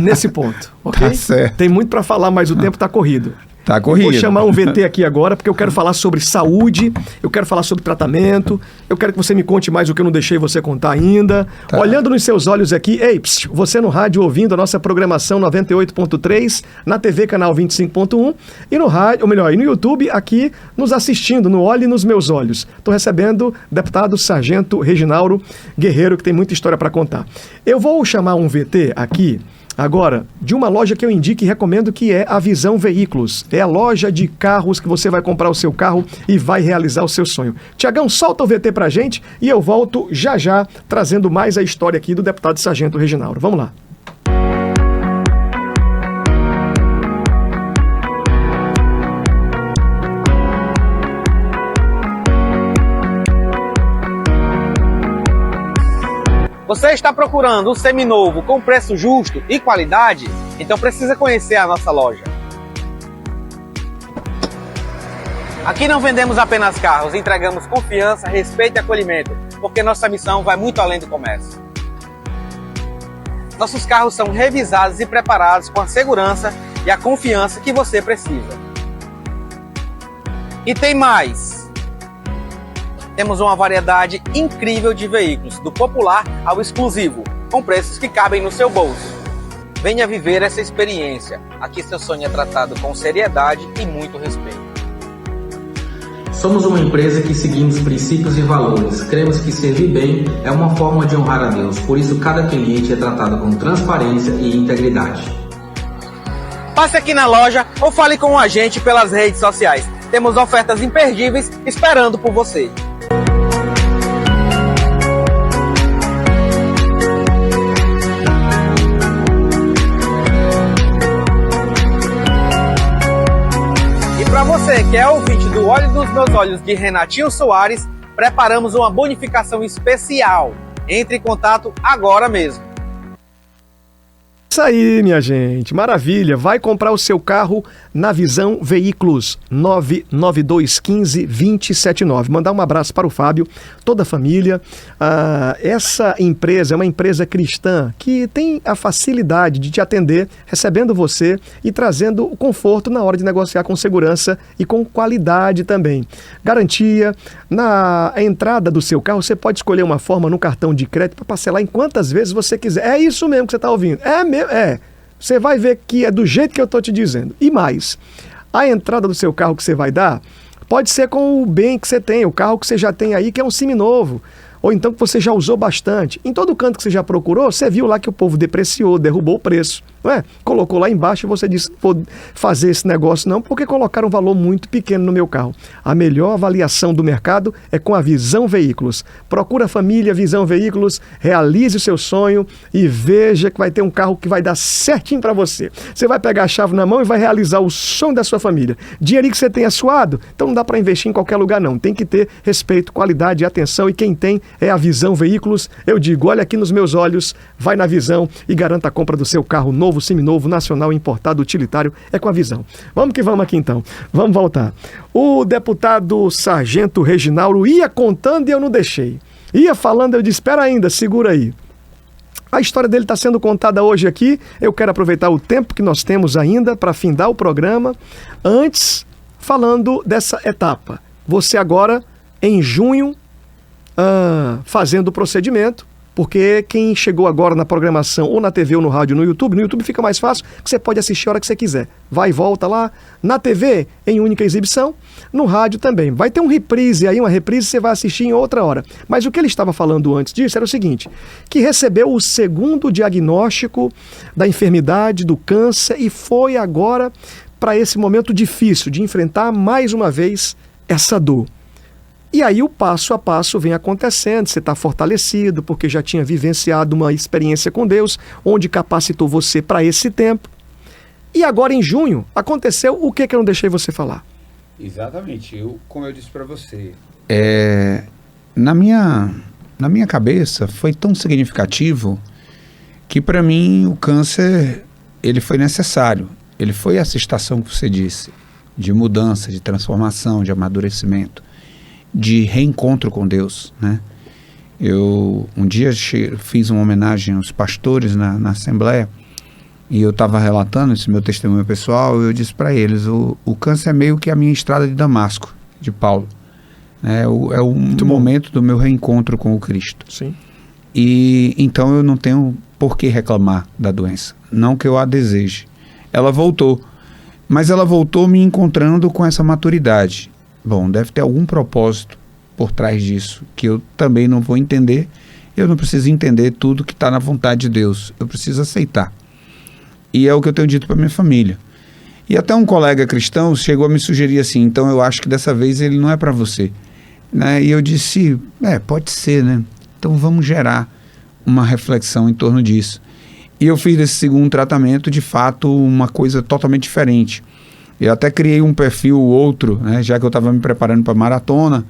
Speaker 1: nesse ponto, ok?
Speaker 2: Tá certo.
Speaker 1: Tem muito para falar, mas o tempo está corrido.
Speaker 2: Tá corrido.
Speaker 1: Vou chamar um VT aqui agora, porque eu quero falar sobre saúde, eu quero falar sobre tratamento, eu quero que você me conte mais o que eu não deixei você contar ainda.
Speaker 2: Tá.
Speaker 1: Olhando nos seus olhos aqui, ei, você no rádio ouvindo a nossa programação 98.3, na TV canal 25.1 e no rádio, ou melhor, e no YouTube aqui nos assistindo, no Olhe nos Meus Olhos. Estou recebendo o deputado Sargento Reginaldo Guerreiro, que tem muita história para contar. Eu vou chamar um VT aqui agora, de uma loja que eu indico e recomendo, que é a Visão Veículos. É a loja de carros que você vai comprar o seu carro e vai realizar o seu sonho. Tiagão, solta o VT pra gente e eu volto já já, trazendo mais a história aqui do deputado Sargento Reginaldo. Vamos lá.
Speaker 3: Você está procurando um seminovo com preço justo e qualidade? Então precisa conhecer a nossa loja. Aqui não vendemos apenas carros, entregamos confiança, respeito e acolhimento, porque nossa missão vai muito além do comércio. Nossos carros são revisados e preparados com a segurança e a confiança que você precisa. E tem mais! Temos uma variedade incrível de veículos, do popular ao exclusivo, com preços que cabem no seu bolso. Venha viver essa experiência. Aqui seu sonho é tratado com seriedade e muito respeito.
Speaker 4: Somos uma empresa que seguimos princípios e valores. Cremos que servir bem é uma forma de honrar a Deus. Por isso, cada cliente é tratado com transparência e integridade.
Speaker 3: Passe aqui na loja ou fale com a gente pelas redes sociais. Temos ofertas imperdíveis esperando por você. Para você que é ouvinte do Olho dos Meus Olhos de Renatinho Soares, preparamos uma bonificação especial. Entre em contato agora mesmo.
Speaker 1: Isso aí, minha gente, maravilha. Vai comprar o seu carro na Visão Veículos, 99215-2079. Mandar um abraço para o Fábio, toda a família. Essa empresa é uma empresa cristã que tem a facilidade de te atender, recebendo você e trazendo o conforto na hora de negociar com segurança e com qualidade também. Garantia. Na entrada do seu carro, você pode escolher uma forma no cartão de crédito para parcelar em quantas vezes você quiser. É isso mesmo que você está ouvindo. É mesmo. Você vai ver que é do jeito que eu estou te dizendo. E mais, a entrada do seu carro que você vai dar pode ser com o bem que você tem, o carro que você já tem aí, que é um seminovo, ou então que você já usou bastante. Em todo canto que você já procurou, você viu lá que o povo depreciou, derrubou o preço, não é? Colocou lá embaixo e você disse, vou fazer esse negócio não, porque colocaram um valor muito pequeno no meu carro. A melhor avaliação do mercado é com a Visão Veículos. Procura a família Visão Veículos, realize o seu sonho e veja que vai ter um carro que vai dar certinho para você. Você vai pegar a chave na mão e vai realizar o sonho da sua família. Dinheirinho que você tenha suado, então não dá para investir em qualquer lugar não. Tem que ter respeito, qualidade e atenção, e quem tem é a Visão Veículos. Eu digo, olha aqui nos meus olhos, vai na Visão e garanta a compra do seu carro novo, seminovo, nacional, importado, utilitário, é com a Visão. Vamos que vamos aqui então. Vamos voltar. O deputado Sargento Reginaldo ia contando e eu não deixei. Ia falando, eu disse, espera ainda, segura aí. A história dele está sendo contada hoje aqui. Eu quero aproveitar o tempo que nós temos ainda para findar o programa. Antes, falando dessa etapa. Você agora, em junho, fazendo o procedimento, porque quem chegou agora na programação, ou na TV, ou no rádio, no YouTube fica mais fácil, que você pode assistir a hora que você quiser. Vai e volta lá. Na TV, em única exibição. No rádio também. Vai ter um reprise aí, uma reprise você vai assistir em outra hora. Mas o que ele estava falando antes disso era o seguinte, que recebeu o segundo diagnóstico da enfermidade, do câncer, e foi agora para esse momento difícil de enfrentar mais uma vez essa dor. E aí o passo a passo vem acontecendo, você está fortalecido, porque já tinha vivenciado uma experiência com Deus, onde capacitou você para esse tempo. E agora em junho aconteceu o que eu não deixei você falar?
Speaker 2: Exatamente. Como eu disse para você, na minha cabeça foi tão significativo que para mim o câncer ele foi necessário. Ele foi essa estação que você disse, de mudança, de transformação, de amadurecimento, de reencontro com Deus, né? Eu um dia fiz uma homenagem aos pastores na Assembleia e eu estava relatando esse meu testemunho pessoal e eu disse para eles, o câncer é meio que a minha estrada de Damasco, de Paulo. É o momento do meu reencontro com o Cristo.
Speaker 1: Sim.
Speaker 2: E então eu não tenho por que reclamar da doença, não que eu a deseje. Ela voltou, mas ela voltou me encontrando com essa maturidade. Bom, deve ter algum propósito por trás disso, que eu também não vou entender. Eu não preciso entender tudo que está na vontade de Deus, eu preciso aceitar. E é o que eu tenho dito para minha família. E até um colega cristão chegou a me sugerir assim, então eu acho que dessa vez ele não é para você, né? E eu disse, pode ser, né? Então vamos gerar uma reflexão em torno disso. E eu fiz desse segundo tratamento, de fato, uma coisa totalmente diferente. Eu até criei um perfil outro, né? Já que eu estava me preparando para a maratona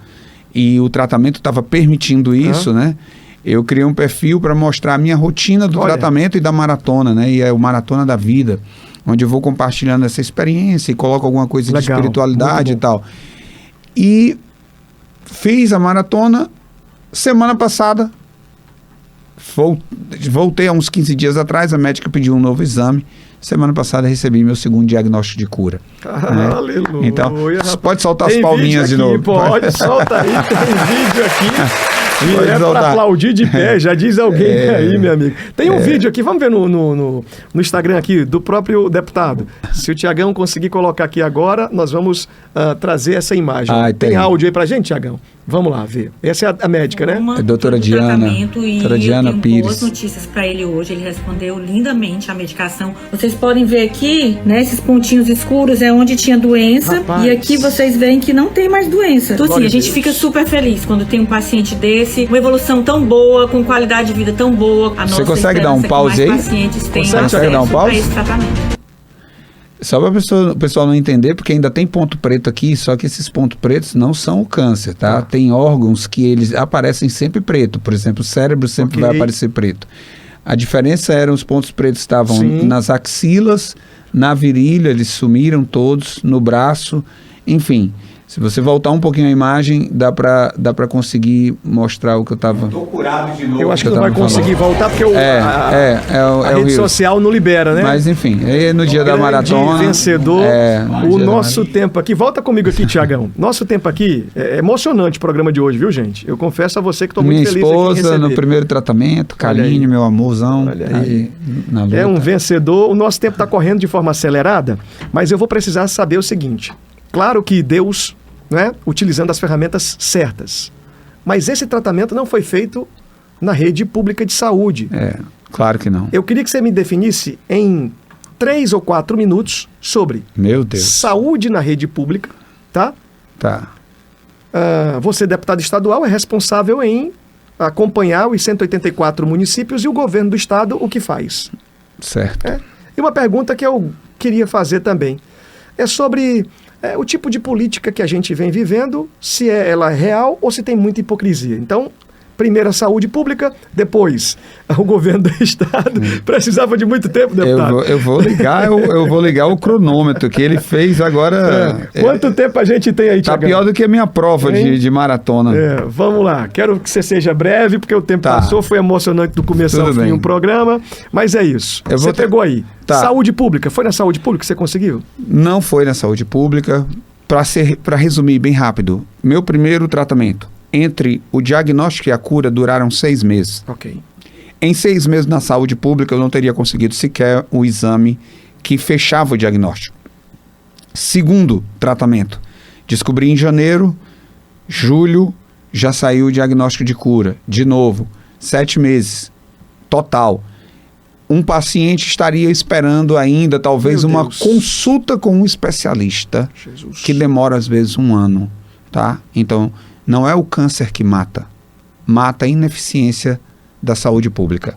Speaker 2: e o tratamento estava permitindo isso, né? Eu criei um perfil para mostrar a minha rotina do tratamento e da maratona, né? E é o Maratona da Vida, onde eu vou compartilhando essa experiência e coloco alguma coisa de espiritualidade e tal. E fiz a maratona semana passada. Voltei há uns 15 dias atrás, a médica pediu um novo exame. Semana passada recebi meu segundo diagnóstico de cura.
Speaker 1: Aleluia.
Speaker 2: Então, pode soltar as palminhas de novo.
Speaker 1: Pode, solta aí, tem vídeo aqui. É para aplaudir de pé, já diz alguém aí, meu amigo. Tem um vídeo aqui, vamos ver no Instagram aqui, do próprio deputado. Se o Tiagão conseguir colocar aqui agora, nós vamos trazer essa imagem. Tem áudio aí pra gente, Tiagão? Vamos lá ver. Essa é a médica, né?
Speaker 2: A doutora Diana.
Speaker 5: Doutora Diana Pires. Boas notícias para ele hoje. Ele respondeu lindamente a medicação. Vocês podem ver aqui, né? Esses pontinhos escuros é onde tinha doença. Rapaz. E aqui vocês veem que não tem mais doença. Então, assim, a gente fica super feliz quando tem um paciente desse, uma evolução tão boa, com qualidade de vida tão boa.
Speaker 2: Você consegue dar um pause aí?
Speaker 5: Consegue dar um pause? Esse tratamento.
Speaker 2: Só para o pessoal não entender, porque ainda tem ponto preto aqui, só que esses pontos pretos não são o câncer, tá? Tem órgãos que eles aparecem sempre preto, por exemplo, o cérebro sempre vai aparecer preto. A diferença era os pontos pretos estavam nas axilas, na virilha, eles sumiram todos, no braço, enfim. Se você voltar um pouquinho a imagem, dá pra conseguir mostrar o que eu tava...
Speaker 1: Tô curado de novo. Eu acho que não vai conseguir voltar, porque a rede social não libera, né?
Speaker 2: Mas enfim, aí no dia da maratona...
Speaker 1: vencedor, o nosso tempo aqui... Volta comigo aqui, Tiagão. Nosso tempo aqui, é emocionante o programa de hoje, viu, gente? Eu confesso a você que estou muito feliz aqui em receber.
Speaker 2: Minha esposa, no primeiro tratamento, Kaline, meu amorzão.
Speaker 1: Olha aí. É um vencedor. O nosso tempo está correndo de forma acelerada, mas eu vou precisar saber o seguinte. Claro que Deus... né, utilizando as ferramentas certas. Mas esse tratamento não foi feito na rede pública de saúde.
Speaker 2: Claro que não.
Speaker 1: Eu queria que você me definisse em 3 ou 4 minutos sobre saúde na rede pública, tá?
Speaker 2: Tá.
Speaker 1: Você, deputado estadual, é responsável em acompanhar os 184 municípios e o governo do estado o que faz.
Speaker 2: Certo.
Speaker 1: E uma pergunta que eu queria fazer também é sobre... o tipo de política que a gente vem vivendo, se ela é real ou se tem muita hipocrisia. Então, primeiro a saúde pública, depois o governo do estado. Precisava de muito tempo, deputado.
Speaker 2: Eu vou ligar o cronômetro que ele fez agora.
Speaker 1: Quanto tempo a gente tem aí, Tiagão?
Speaker 2: Tá pior do que a minha prova de maratona.
Speaker 1: Vamos lá. Quero que você seja breve, porque o tempo passou, foi emocionante do começo ao fim o programa, mas é isso. Você pegou aí. Saúde pública. Foi na saúde pública que você conseguiu?
Speaker 2: Não foi na saúde pública. Para resumir bem rápido, meu primeiro tratamento entre o diagnóstico e a cura duraram 6 meses.
Speaker 1: Ok.
Speaker 2: Em 6 meses na saúde pública eu não teria conseguido sequer o exame que fechava o diagnóstico. Segundo tratamento, descobri em janeiro, julho, já saiu o diagnóstico de cura. De novo, 7 meses, total. Um paciente estaria esperando ainda talvez uma consulta com um especialista, que demora às vezes 1 ano, tá? Então, não é o câncer que mata a ineficiência da saúde pública.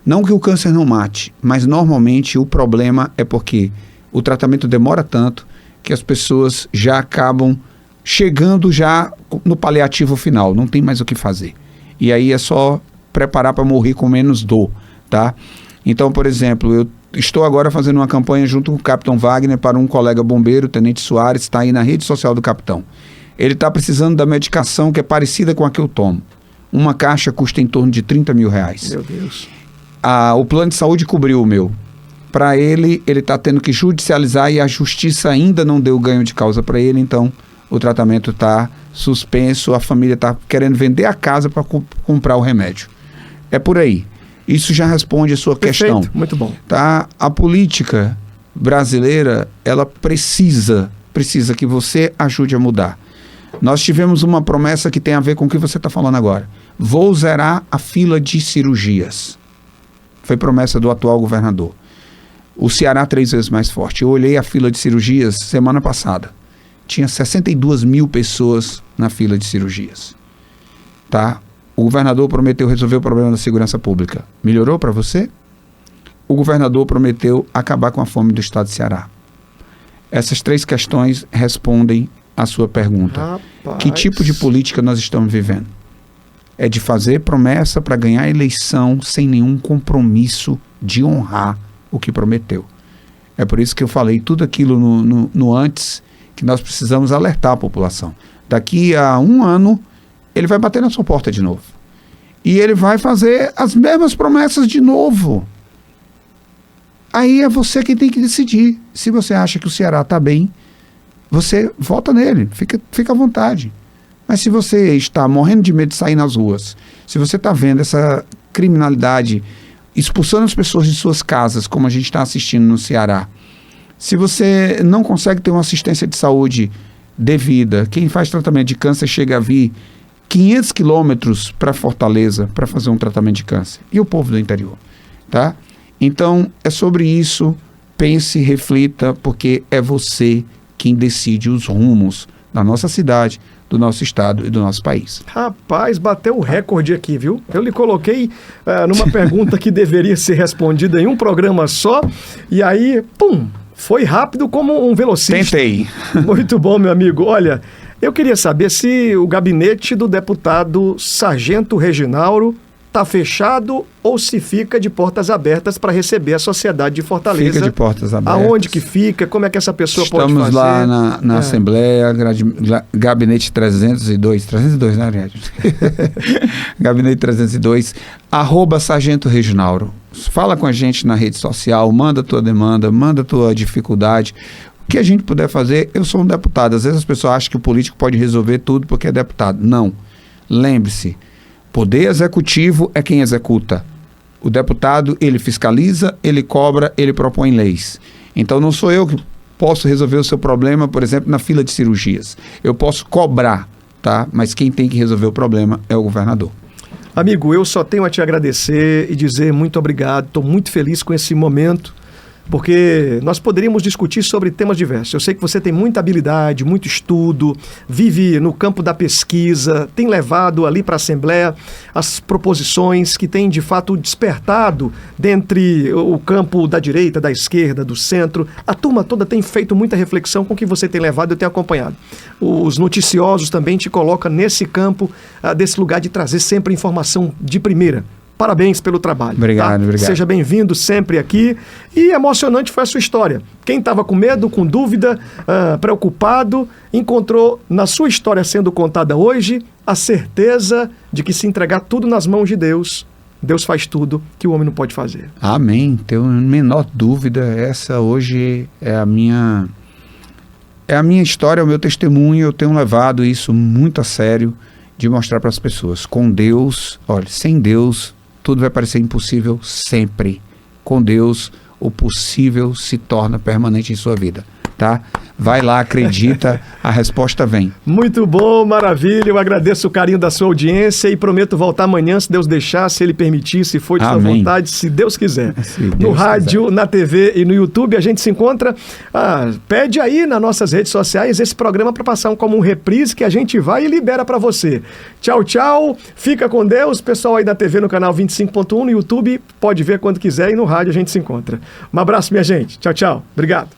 Speaker 2: Não que o câncer não mate, mas normalmente o problema é porque o tratamento demora tanto que as pessoas já acabam chegando já no paliativo final, não tem mais o que fazer. E aí é só preparar para morrer com menos dor, tá? Então, por exemplo, eu estou agora fazendo uma campanha junto com o Capitão Wagner para um colega bombeiro, o Tenente Soares, está aí na rede social do Capitão. Ele está precisando da medicação que é parecida com a que eu tomo. Uma caixa custa em torno de R$30 mil.
Speaker 1: Meu Deus.
Speaker 2: O plano de saúde cobriu o meu. Para ele está tendo que judicializar e a justiça ainda não deu ganho de causa para ele, então o tratamento está suspenso, a família está querendo vender a casa para comprar o remédio. É por aí. Isso já responde a sua questão.
Speaker 1: Muito bom.
Speaker 2: Tá? A política brasileira, ela precisa que você ajude a mudar. Nós tivemos uma promessa que tem a ver com o que você está falando agora. Vou zerar a fila de cirurgias. Foi promessa do atual governador. O Ceará 3 vezes mais forte. Eu olhei a fila de cirurgias semana passada. Tinha 62 mil pessoas na fila de cirurgias. Tá? O governador prometeu resolver o problema da segurança pública. Melhorou para você? O governador prometeu acabar com a fome do estado de Ceará. Essas 3 questões respondem à sua pergunta.
Speaker 1: Rapaz.
Speaker 2: Que tipo de política nós estamos vivendo? É de fazer promessa para ganhar a eleição sem nenhum compromisso de honrar o que prometeu. É por isso que eu falei tudo aquilo no antes, que nós precisamos alertar a população. Daqui a 1 ano, ele vai bater na sua porta de novo. E ele vai fazer as mesmas promessas de novo. Aí é você quem tem que decidir. Se você acha que o Ceará está bem, você vota nele, fica à vontade. Mas se você está morrendo de medo de sair nas ruas, se você está vendo essa criminalidade expulsando as pessoas de suas casas, como a gente está assistindo no Ceará, se você não consegue ter uma assistência de saúde devida, quem faz tratamento de câncer chega a vir 500 quilômetros para Fortaleza para fazer um tratamento de câncer. E o povo do interior, tá? Então, é sobre isso, pense, reflita, porque é você quem decide os rumos da nossa cidade, do nosso estado e do nosso país.
Speaker 1: Rapaz, bateu o recorde aqui, viu? Eu lhe coloquei numa pergunta que deveria ser respondida em um programa só, e aí, pum, foi rápido como um velocista.
Speaker 2: Tentei.
Speaker 1: Muito bom, meu amigo. Olha, eu queria saber se o gabinete do deputado Sargento Reginaldo está fechado ou se fica de portas abertas para receber a sociedade de Fortaleza.
Speaker 2: Fica de portas abertas.
Speaker 1: Aonde que fica? Como é que essa pessoa pode fazer?
Speaker 2: Estamos lá na Assembleia, gabinete 302, né, Ariadne? Gabinete 302, @Sargento Reginaldo. Fala com a gente na rede social, manda tua demanda, manda tua dificuldade. O que a gente puder fazer, eu sou um deputado. Às vezes as pessoas acham que o político pode resolver tudo porque é deputado. Não. Lembre-se, poder executivo é quem executa. O deputado, ele fiscaliza, ele cobra, ele propõe leis. Então não sou eu que posso resolver o seu problema, por exemplo, na fila de cirurgias. Eu posso cobrar, tá? Mas quem tem que resolver o problema é o governador.
Speaker 1: Amigo, eu só tenho a te agradecer e dizer muito obrigado. Estou muito feliz com esse momento, porque nós poderíamos discutir sobre temas diversos. Eu sei que você tem muita habilidade, muito estudo, vive no campo da pesquisa, tem levado ali para a Assembleia as proposições que têm, de fato, despertado dentre o campo da direita, da esquerda, do centro. A turma toda tem feito muita reflexão com o que você tem levado, eu tenho acompanhado. Os noticiosos também te colocam nesse campo, desse lugar de trazer sempre informação de primeira. Parabéns pelo trabalho.
Speaker 2: Obrigado,
Speaker 1: tá?
Speaker 2: obrigado.
Speaker 1: Seja bem-vindo sempre aqui. E emocionante foi a sua história. Quem estava com medo, com dúvida, preocupado, encontrou na sua história sendo contada hoje a certeza de que se entregar tudo nas mãos de Deus, Deus faz tudo que o homem não pode fazer.
Speaker 2: Amém. Tenho a menor dúvida. Essa hoje é a minha história, é o meu testemunho. Eu tenho levado isso muito a sério, de mostrar para as pessoas. Com Deus, olha, sem Deus, tudo vai parecer impossível sempre. Com Deus, o possível se torna permanente em sua vida, tá? Vai lá, acredita, a resposta vem.
Speaker 1: Muito bom, maravilha. Eu agradeço o carinho da sua audiência e prometo voltar amanhã, se Deus deixar, se Ele permitir, se for de sua vontade, se Deus quiser. No rádio, na TV e no YouTube, a gente se encontra. Pede aí nas nossas redes sociais esse programa para passar como um reprise que a gente vai e libera para você. Tchau, tchau. Fica com Deus. Pessoal aí da TV no canal 25.1, no YouTube, pode ver quando quiser e no rádio a gente se encontra. Um abraço, minha gente. Tchau, tchau. Obrigado.